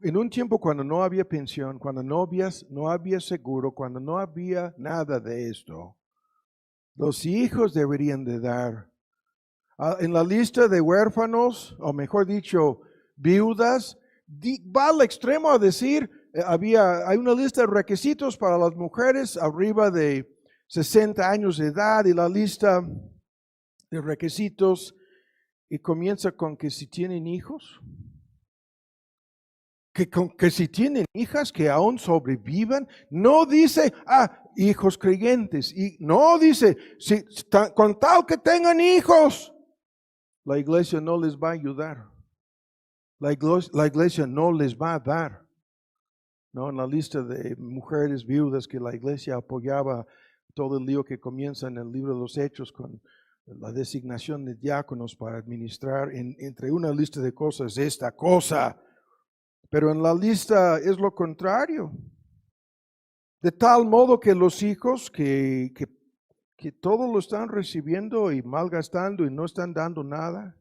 En un tiempo cuando no había pensión, cuando no había seguro, cuando no había nada de esto, los hijos deberían de dar. En la lista de huérfanos, o mejor dicho, viudas, va al extremo a decir, hay una lista de requisitos para las mujeres arriba de 60 años de edad, y la lista de requisitos y comienza con que si tienen hijos, que si tienen hijas que aún sobrevivan, no dice, hijos creyentes, y no dice, con tal que tengan hijos, la iglesia no les va a ayudar, la iglesia no les va a dar. ¿No? En la lista de mujeres viudas que la iglesia apoyaba, todo el lío que comienza en el libro de los Hechos con la designación de diáconos para administrar, entre una lista de cosas, esta cosa. Pero en la lista es lo contrario. De tal modo que los hijos que todo lo están recibiendo y malgastando y no están dando nada,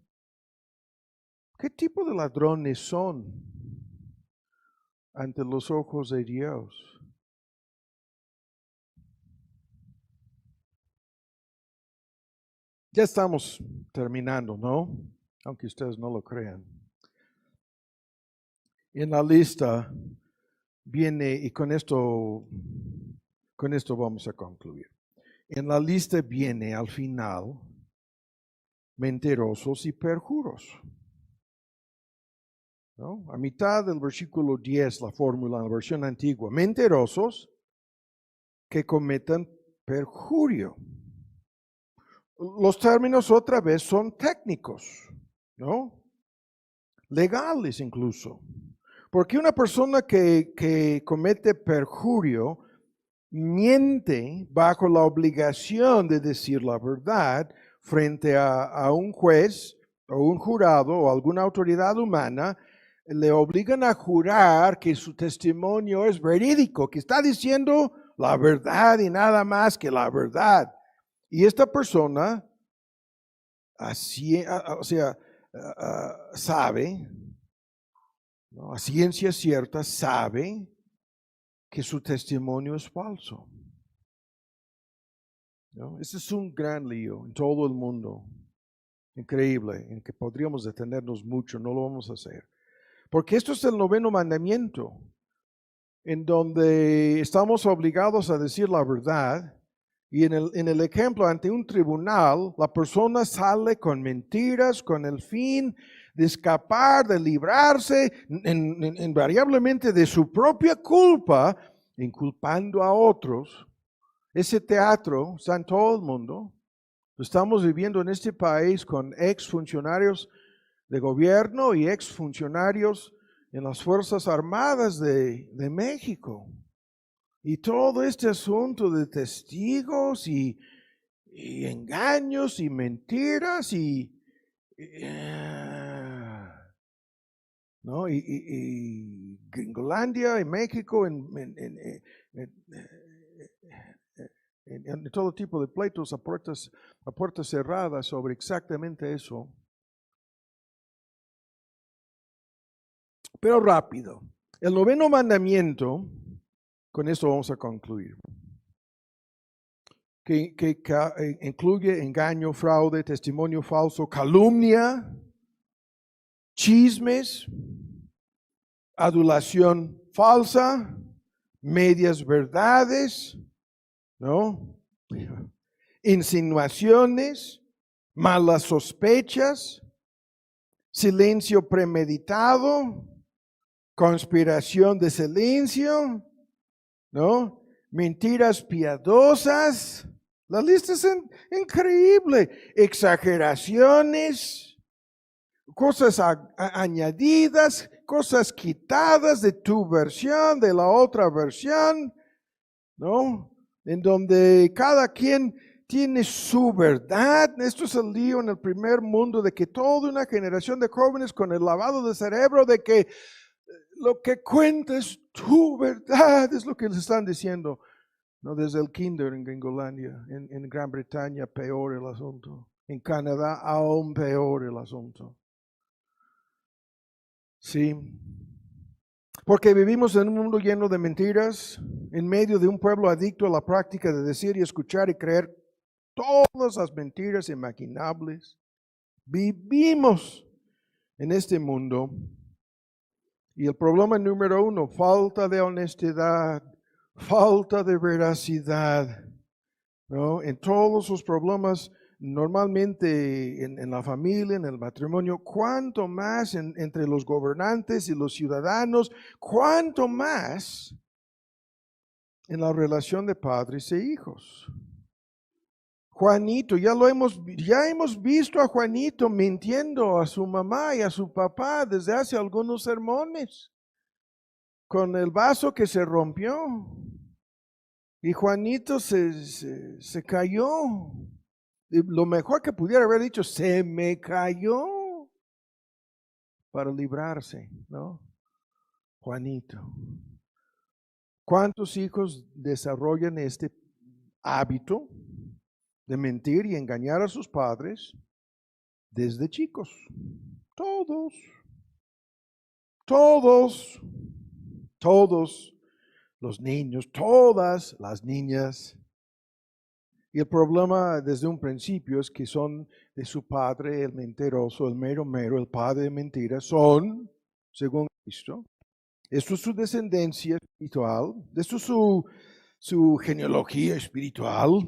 ¿qué tipo de ladrones son ante los ojos de Dios? Ya estamos terminando, ¿no? Aunque ustedes no lo crean. En la lista viene, y con esto vamos a concluir. En la lista viene al final mentirosos y perjuros. ¿No? A mitad del versículo 10, la fórmula en la versión antigua. Mentirosos que cometan perjurio. Los términos otra vez son técnicos, ¿no? Legales incluso. Porque una persona que comete perjurio miente bajo la obligación de decir la verdad frente a un juez o un jurado o alguna autoridad humana. Le obligan a jurar que su testimonio es verídico, que está diciendo la verdad y nada más que la verdad. Y esta persona, sabe, ¿no? A ciencia cierta, sabe que su testimonio es falso. ¿No? Este es un gran lío en todo el mundo. Increíble, en que podríamos detenernos mucho, no lo vamos a hacer. Porque esto es el 9º mandamiento, en donde estamos obligados a decir la verdad. Y en el ejemplo ante un tribunal, la persona sale con mentiras con el fin de escapar, de librarse invariablemente de su propia culpa, inculpando a otros. Ese teatro está en todo el mundo. Estamos viviendo en este país con exfuncionarios de gobierno y exfuncionarios en las Fuerzas Armadas de México. Y todo este asunto de testigos y engaños y mentiras ¿no? Y Gringolandia y México en todo tipo de pleitos a puertas cerradas sobre exactamente eso. Pero rápido. El 9º mandamiento, con esto vamos a concluir, que incluye engaño, fraude, testimonio falso, calumnia, chismes, adulación falsa, medias verdades, ¿no? Insinuaciones, malas sospechas, silencio premeditado, conspiración de silencio, ¿no? Mentiras piadosas. La lista es increíble. Exageraciones, cosas añadidas, cosas quitadas de tu versión, de la otra versión, ¿no? En donde cada quien tiene su verdad. Esto es el lío en el primer mundo, de que toda una generación de jóvenes con el lavado de cerebro, de que lo que cuenta es tu verdad, es lo que les están diciendo. No, desde el kinder en Gringolandia, en Gran Bretaña peor el asunto, en Canadá aún peor el asunto. Sí, porque vivimos en un mundo lleno de mentiras, en medio de un pueblo adicto a la práctica de decir y escuchar y creer todas las mentiras imaginables. Vivimos en este mundo. Y el problema número 1, falta de honestidad, falta de veracidad, ¿no? En todos los problemas, normalmente en la familia, en el matrimonio, cuánto más entre los gobernantes y los ciudadanos, cuánto más en la relación de padres e hijos. Juanito, ya hemos visto a Juanito mintiendo a su mamá y a su papá desde hace algunos sermones, con el vaso que se rompió. Y Juanito se cayó. Y lo mejor que pudiera haber dicho, se me cayó, para librarse, ¿no? Juanito. ¿Cuántos hijos desarrollan este hábito de mentir y engañar a sus padres desde chicos? Todos los niños, todas las niñas. Y el problema desde un principio es que son de su padre el mentiroso, el mero, el padre de mentiras, son, según Cristo. Esto es su descendencia espiritual, esto es su genealogía espiritual.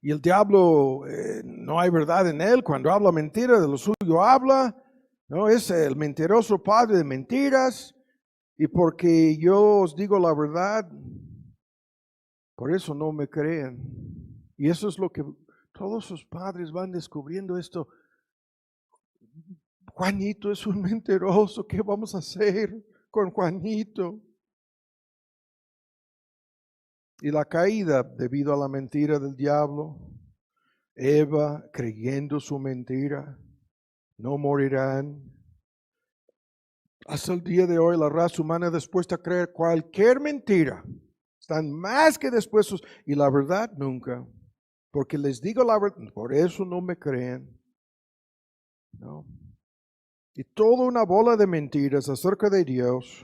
Y el diablo, no hay verdad en él. Cuando habla mentira, de lo suyo habla, ¿no? Es el mentiroso padre de mentiras. Y porque yo os digo la verdad, por eso no me creen. Y eso es lo que todos sus padres van descubriendo esto. Juanito es un mentiroso, ¿qué vamos a hacer con Juanito? Y la caída debido a la mentira del diablo, Eva creyendo su mentira, no morirán. Hasta el día de hoy la raza humana dispuesta a creer cualquier mentira. Están más que dispuestos, y la verdad nunca. Porque les digo la verdad, por eso no me creen. ¿No? Y toda una bola de mentiras acerca de Dios.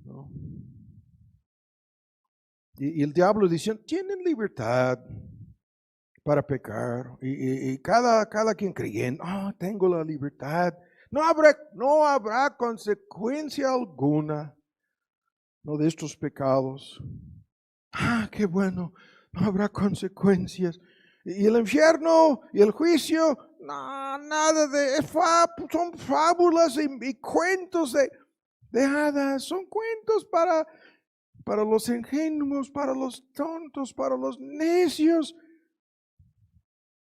¿No? Y el diablo diciendo, tienen libertad para pecar. Y cada quien creyendo, tengo la libertad. No habrá consecuencia alguna, no, de estos pecados. Qué bueno, no habrá consecuencias. Y el infierno y el juicio, No, nada de son fábulas y cuentos de hadas, son cuentos para los ingenuos, para los tontos, para los necios.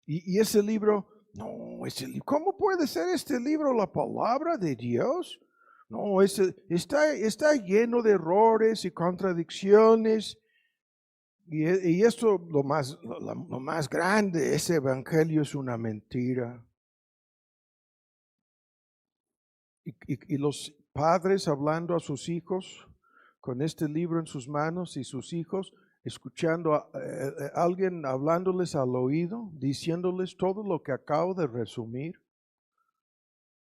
Y ese libro, no, ¿cómo puede ser este libro la palabra de Dios? No, está lleno de errores y contradicciones. Y esto, lo más grande, ese evangelio es una mentira. Y los padres hablando a sus hijos con este libro en sus manos y sus hijos escuchando a alguien hablándoles al oído, diciéndoles todo lo que acabo de resumir.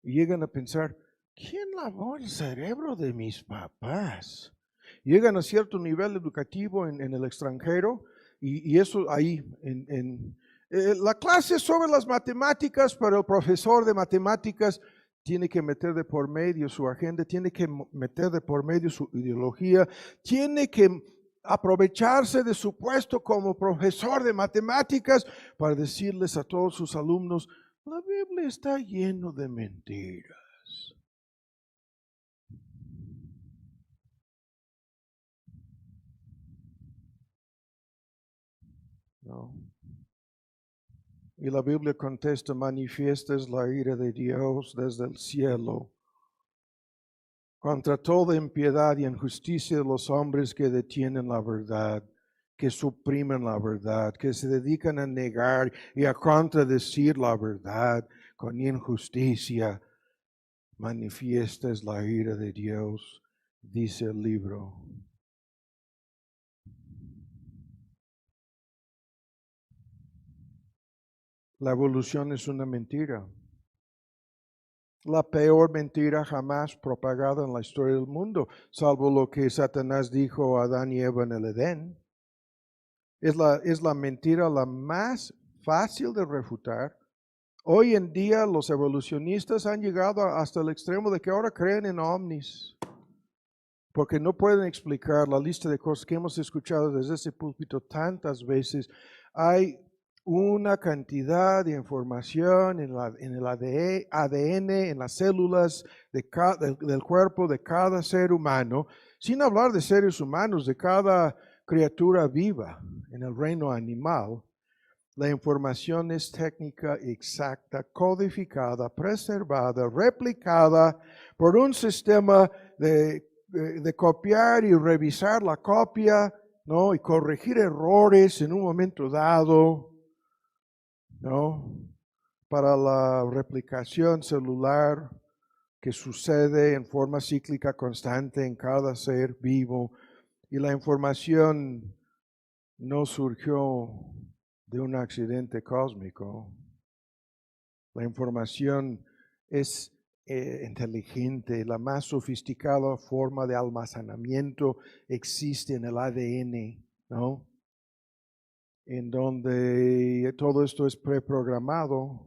Y llegan a pensar, ¿quién lavó el cerebro de mis papás? Llegan a cierto nivel educativo en el extranjero y eso ahí, la clase sobre las matemáticas, pero el profesor de matemáticas tiene que meter de por medio su agenda, tiene que meter de por medio su ideología, tiene que aprovecharse de su puesto como profesor de matemáticas para decirles a todos sus alumnos, la Biblia está lleno de mentiras. No. Y la Biblia contesta, manifiesta es la ira de Dios desde el cielo contra toda impiedad y injusticia de los hombres que detienen la verdad, que suprimen la verdad, que se dedican a negar y a contradecir la verdad con injusticia. Manifiesta es la ira de Dios, dice el libro. La evolución es una mentira. La peor mentira jamás propagada en la historia del mundo, salvo lo que Satanás dijo a Adán y Eva en el Edén. Es la mentira la más fácil de refutar. Hoy en día los evolucionistas han llegado hasta el extremo de que ahora creen en ovnis, porque no pueden explicar la lista de cosas que hemos escuchado desde ese púlpito tantas veces. Hay una cantidad de información en el ADN, en las células del cuerpo de cada ser humano, sin hablar de seres humanos, de cada criatura viva en el reino animal. La información es técnica, exacta, codificada, preservada, replicada por un sistema de copiar y revisar la copia, ¿no? Y corregir errores en un momento dado, ¿no? Para la replicación celular que sucede en forma cíclica constante en cada ser vivo. Y la información no surgió de un accidente cósmico. La información es inteligente, la más sofisticada forma de almacenamiento existe en el ADN, ¿no? En donde todo esto es preprogramado.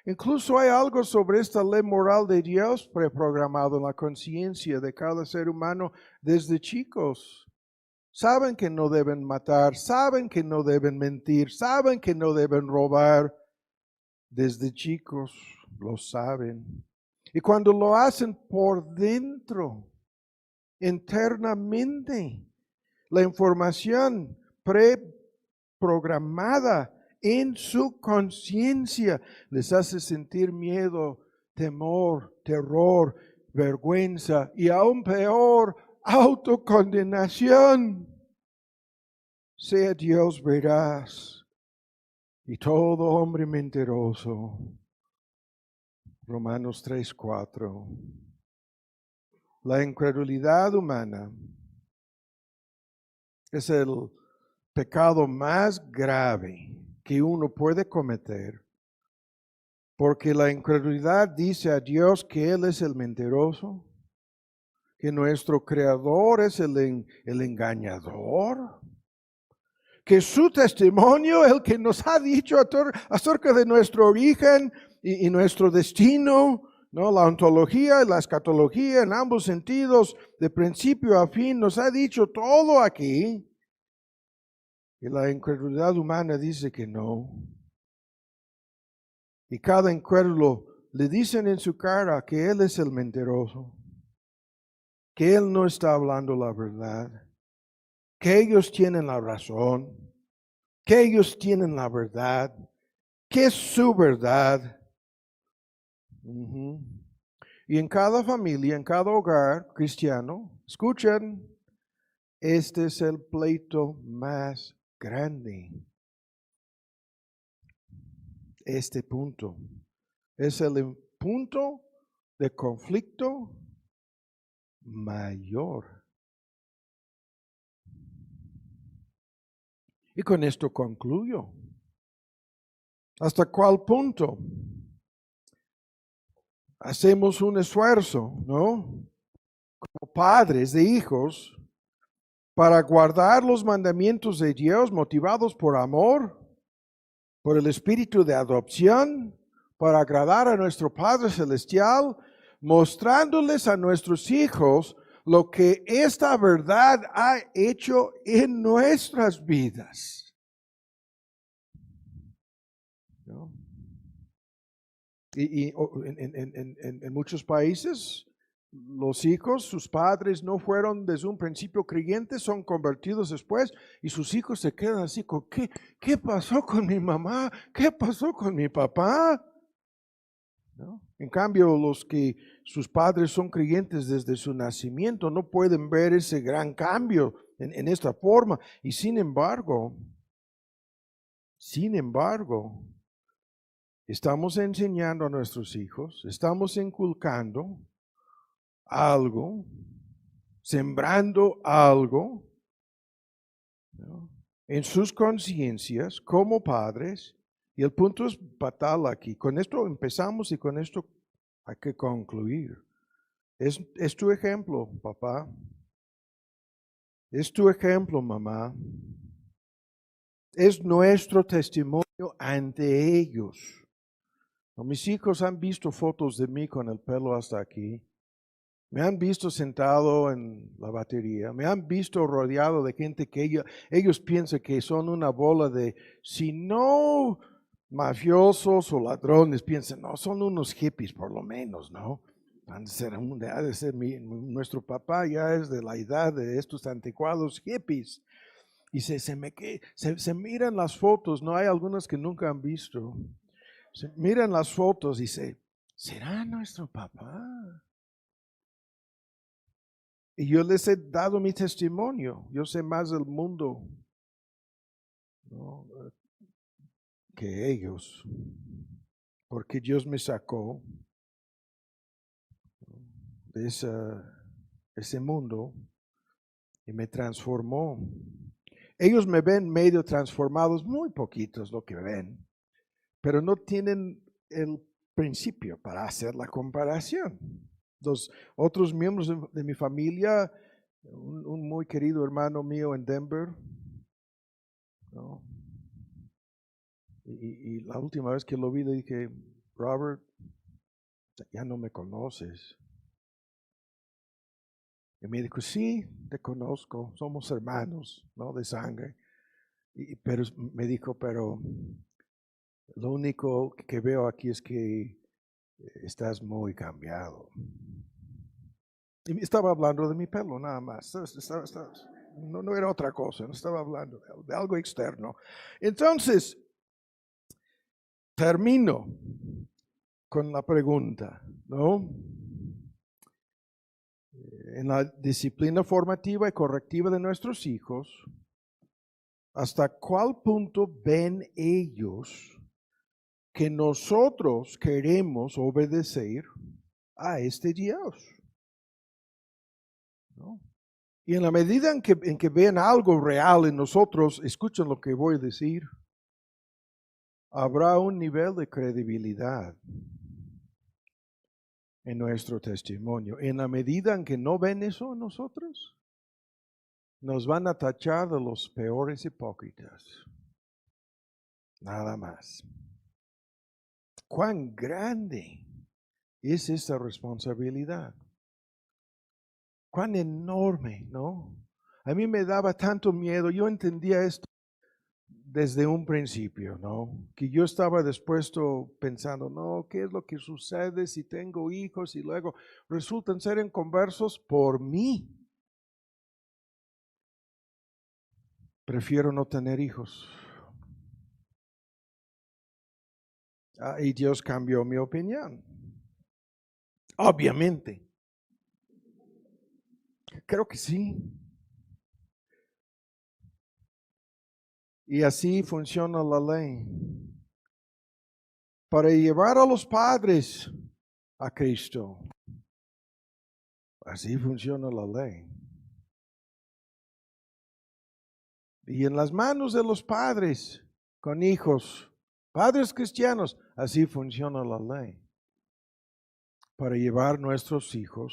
Incluso hay algo sobre esta ley moral de Dios preprogramado en la conciencia de cada ser humano desde chicos. Saben que no deben matar, saben que no deben mentir, saben que no deben robar. Desde chicos lo saben. Y cuando lo hacen por dentro, internamente, la información preprogramada en su conciencia les hace sentir miedo, temor, terror, vergüenza y aún peor, autocondenación. Sea Dios veraz y todo hombre mentiroso. Romanos 3:4. La incredulidad humana es el pecado más grave que uno puede cometer, porque la incredulidad dice a Dios que Él es el mentiroso, que nuestro Creador es el engañador, que su testimonio, el que nos ha dicho acerca de nuestro origen y nuestro destino, ¿no? La ontología y la escatología en ambos sentidos, de principio a fin, nos ha dicho todo aquí. Y la incredulidad humana dice que no. y cada incrédulo le dicen en su cara que él es el mentiroso, que él no está hablando la verdad, que ellos tienen la razón, que ellos tienen la verdad, que es su verdad. Y en cada familia, en cada hogar cristiano, escuchen, este es el pleito más grande. Este punto es el punto de conflicto mayor. Y con esto concluyo. ¿Hasta cuál punto hacemos un esfuerzo, no? Como padres de hijos, para guardar los mandamientos de Dios motivados por amor, por el espíritu de adopción, para agradar a nuestro Padre Celestial, mostrándoles a nuestros hijos lo que esta verdad ha hecho en nuestras vidas. ¿No? Y en muchos países, los hijos, sus padres no fueron desde un principio creyentes, son convertidos después y sus hijos se quedan así, ¿qué pasó con mi mamá? ¿Qué pasó con mi papá? ¿No? En cambio, los que sus padres son creyentes desde su nacimiento no pueden ver ese gran cambio en esta forma. Y sin embargo, estamos enseñando a nuestros hijos, estamos inculcando algo, sembrando algo, ¿no?, en sus conciencias como padres. Y el punto es fatal aquí. Con esto empezamos y con esto hay que concluir. Es tu ejemplo, papá. Es tu ejemplo, mamá. Es nuestro testimonio ante ellos. Mis hijos han visto fotos de mí con el pelo hasta aquí. Me han visto sentado en la batería. Me han visto rodeado de gente que ellos piensan que son una bola de, si no mafiosos o ladrones, piensan, no, son unos hippies por lo menos, ¿no? Ha de ser nuestro papá ya es de la edad de estos anticuados hippies. Y se miran las fotos, no hay algunas que nunca han visto. Se miran las fotos y ¿será nuestro papá? Y yo les he dado mi testimonio. Yo sé más del mundo, ¿no?, que ellos, porque Dios me sacó de ese mundo y me transformó. Ellos me ven medio transformados, muy poquitos lo que ven, pero no tienen el principio para hacer la comparación. Los otros miembros de mi familia, un muy querido hermano mío en Denver, ¿no?, y la última vez que lo vi le dije, Robert, ya no me conoces. Y me dijo, sí, te conozco, somos hermanos, ¿no?, de sangre. Pero me dijo, pero lo único que veo aquí es que estás muy cambiado. Y estaba hablando de mi pelo nada más. No era otra cosa, no estaba hablando de algo externo. Entonces, termino con la pregunta, ¿no? En la disciplina formativa y correctiva de nuestros hijos, ¿hasta cuál punto ven ellos que nosotros queremos obedecer a este Dios? ¿No? Y en la medida en que vean algo real en nosotros, escuchen lo que voy a decir, habrá un nivel de credibilidad en nuestro testimonio. En la medida en que no ven eso en nosotros, nos van a tachar de los peores hipócritas. Nada más. ¿Cuán grande es esta responsabilidad? ¿Cuán enorme, no? A mí me daba tanto miedo. Yo entendía esto desde un principio, ¿no? Que yo estaba dispuesto pensando, no, ¿qué es lo que sucede si tengo hijos y luego resultan ser inconversos por mí? Prefiero no tener hijos. Y Dios cambió mi opinión. Obviamente. Creo que sí. Y así funciona la ley. Para llevar a los padres a Cristo. Así funciona la ley. Y en las manos de los padres con hijos, padres cristianos, así funciona la ley. Para llevar nuestros hijos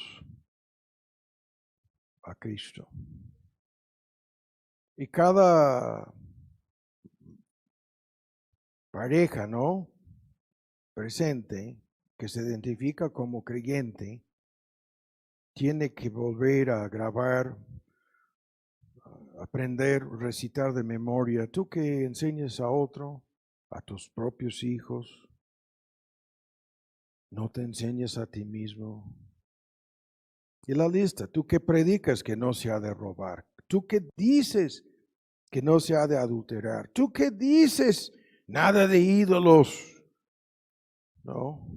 a Cristo. Y cada pareja, ¿no? Presente, que se identifica como creyente, tiene que volver a grabar, aprender, recitar de memoria. Tú que enseñes a otro, a tus propios hijos, no te enseñes a ti mismo. Y la lista, tú que predicas que no se ha de robar, tú que dices que no se ha de adulterar, tú que dices nada de ídolos, ¿no?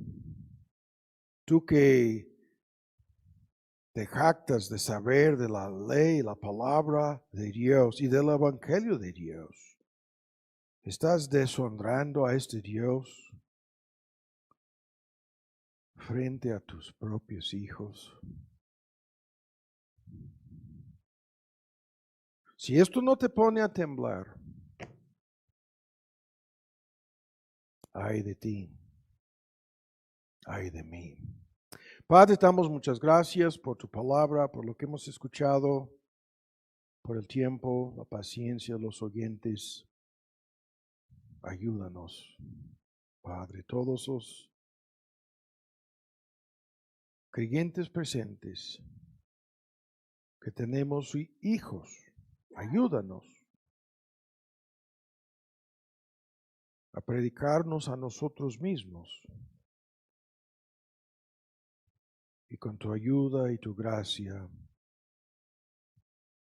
Tú que te jactas de saber de la ley, la palabra de Dios y del evangelio de Dios. ¿Estás deshonrando a este Dios frente a tus propios hijos? Si esto no te pone a temblar, ay de ti, ay de mí. Padre, te damos muchas gracias por tu palabra, por lo que hemos escuchado, por el tiempo, la paciencia, los oyentes. Ayúdanos, Padre, todos los creyentes presentes que tenemos hijos, ayúdanos a predicarnos a nosotros mismos y con tu ayuda y tu gracia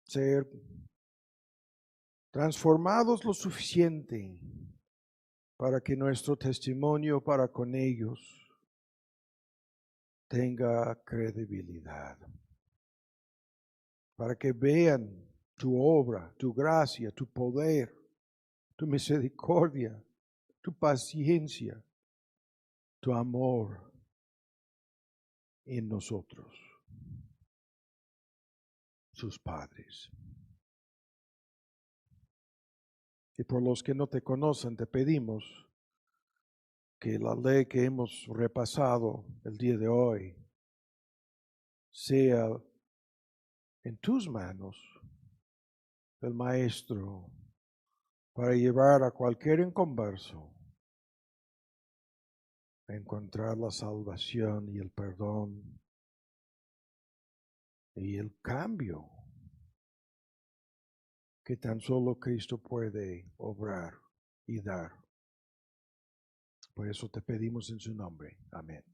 ser transformados lo suficiente para que nuestro testimonio para con ellos tenga credibilidad, para que vean tu obra, tu gracia, tu poder, tu misericordia, tu paciencia, tu amor en nosotros, sus padres. Y por los que no te conocen, te pedimos que la ley que hemos repasado el día de hoy sea en tus manos el maestro para llevar a cualquier inconverso a encontrar la salvación y el perdón y el cambio que tan solo Cristo puede obrar y dar. Por eso te pedimos en su nombre. Amén.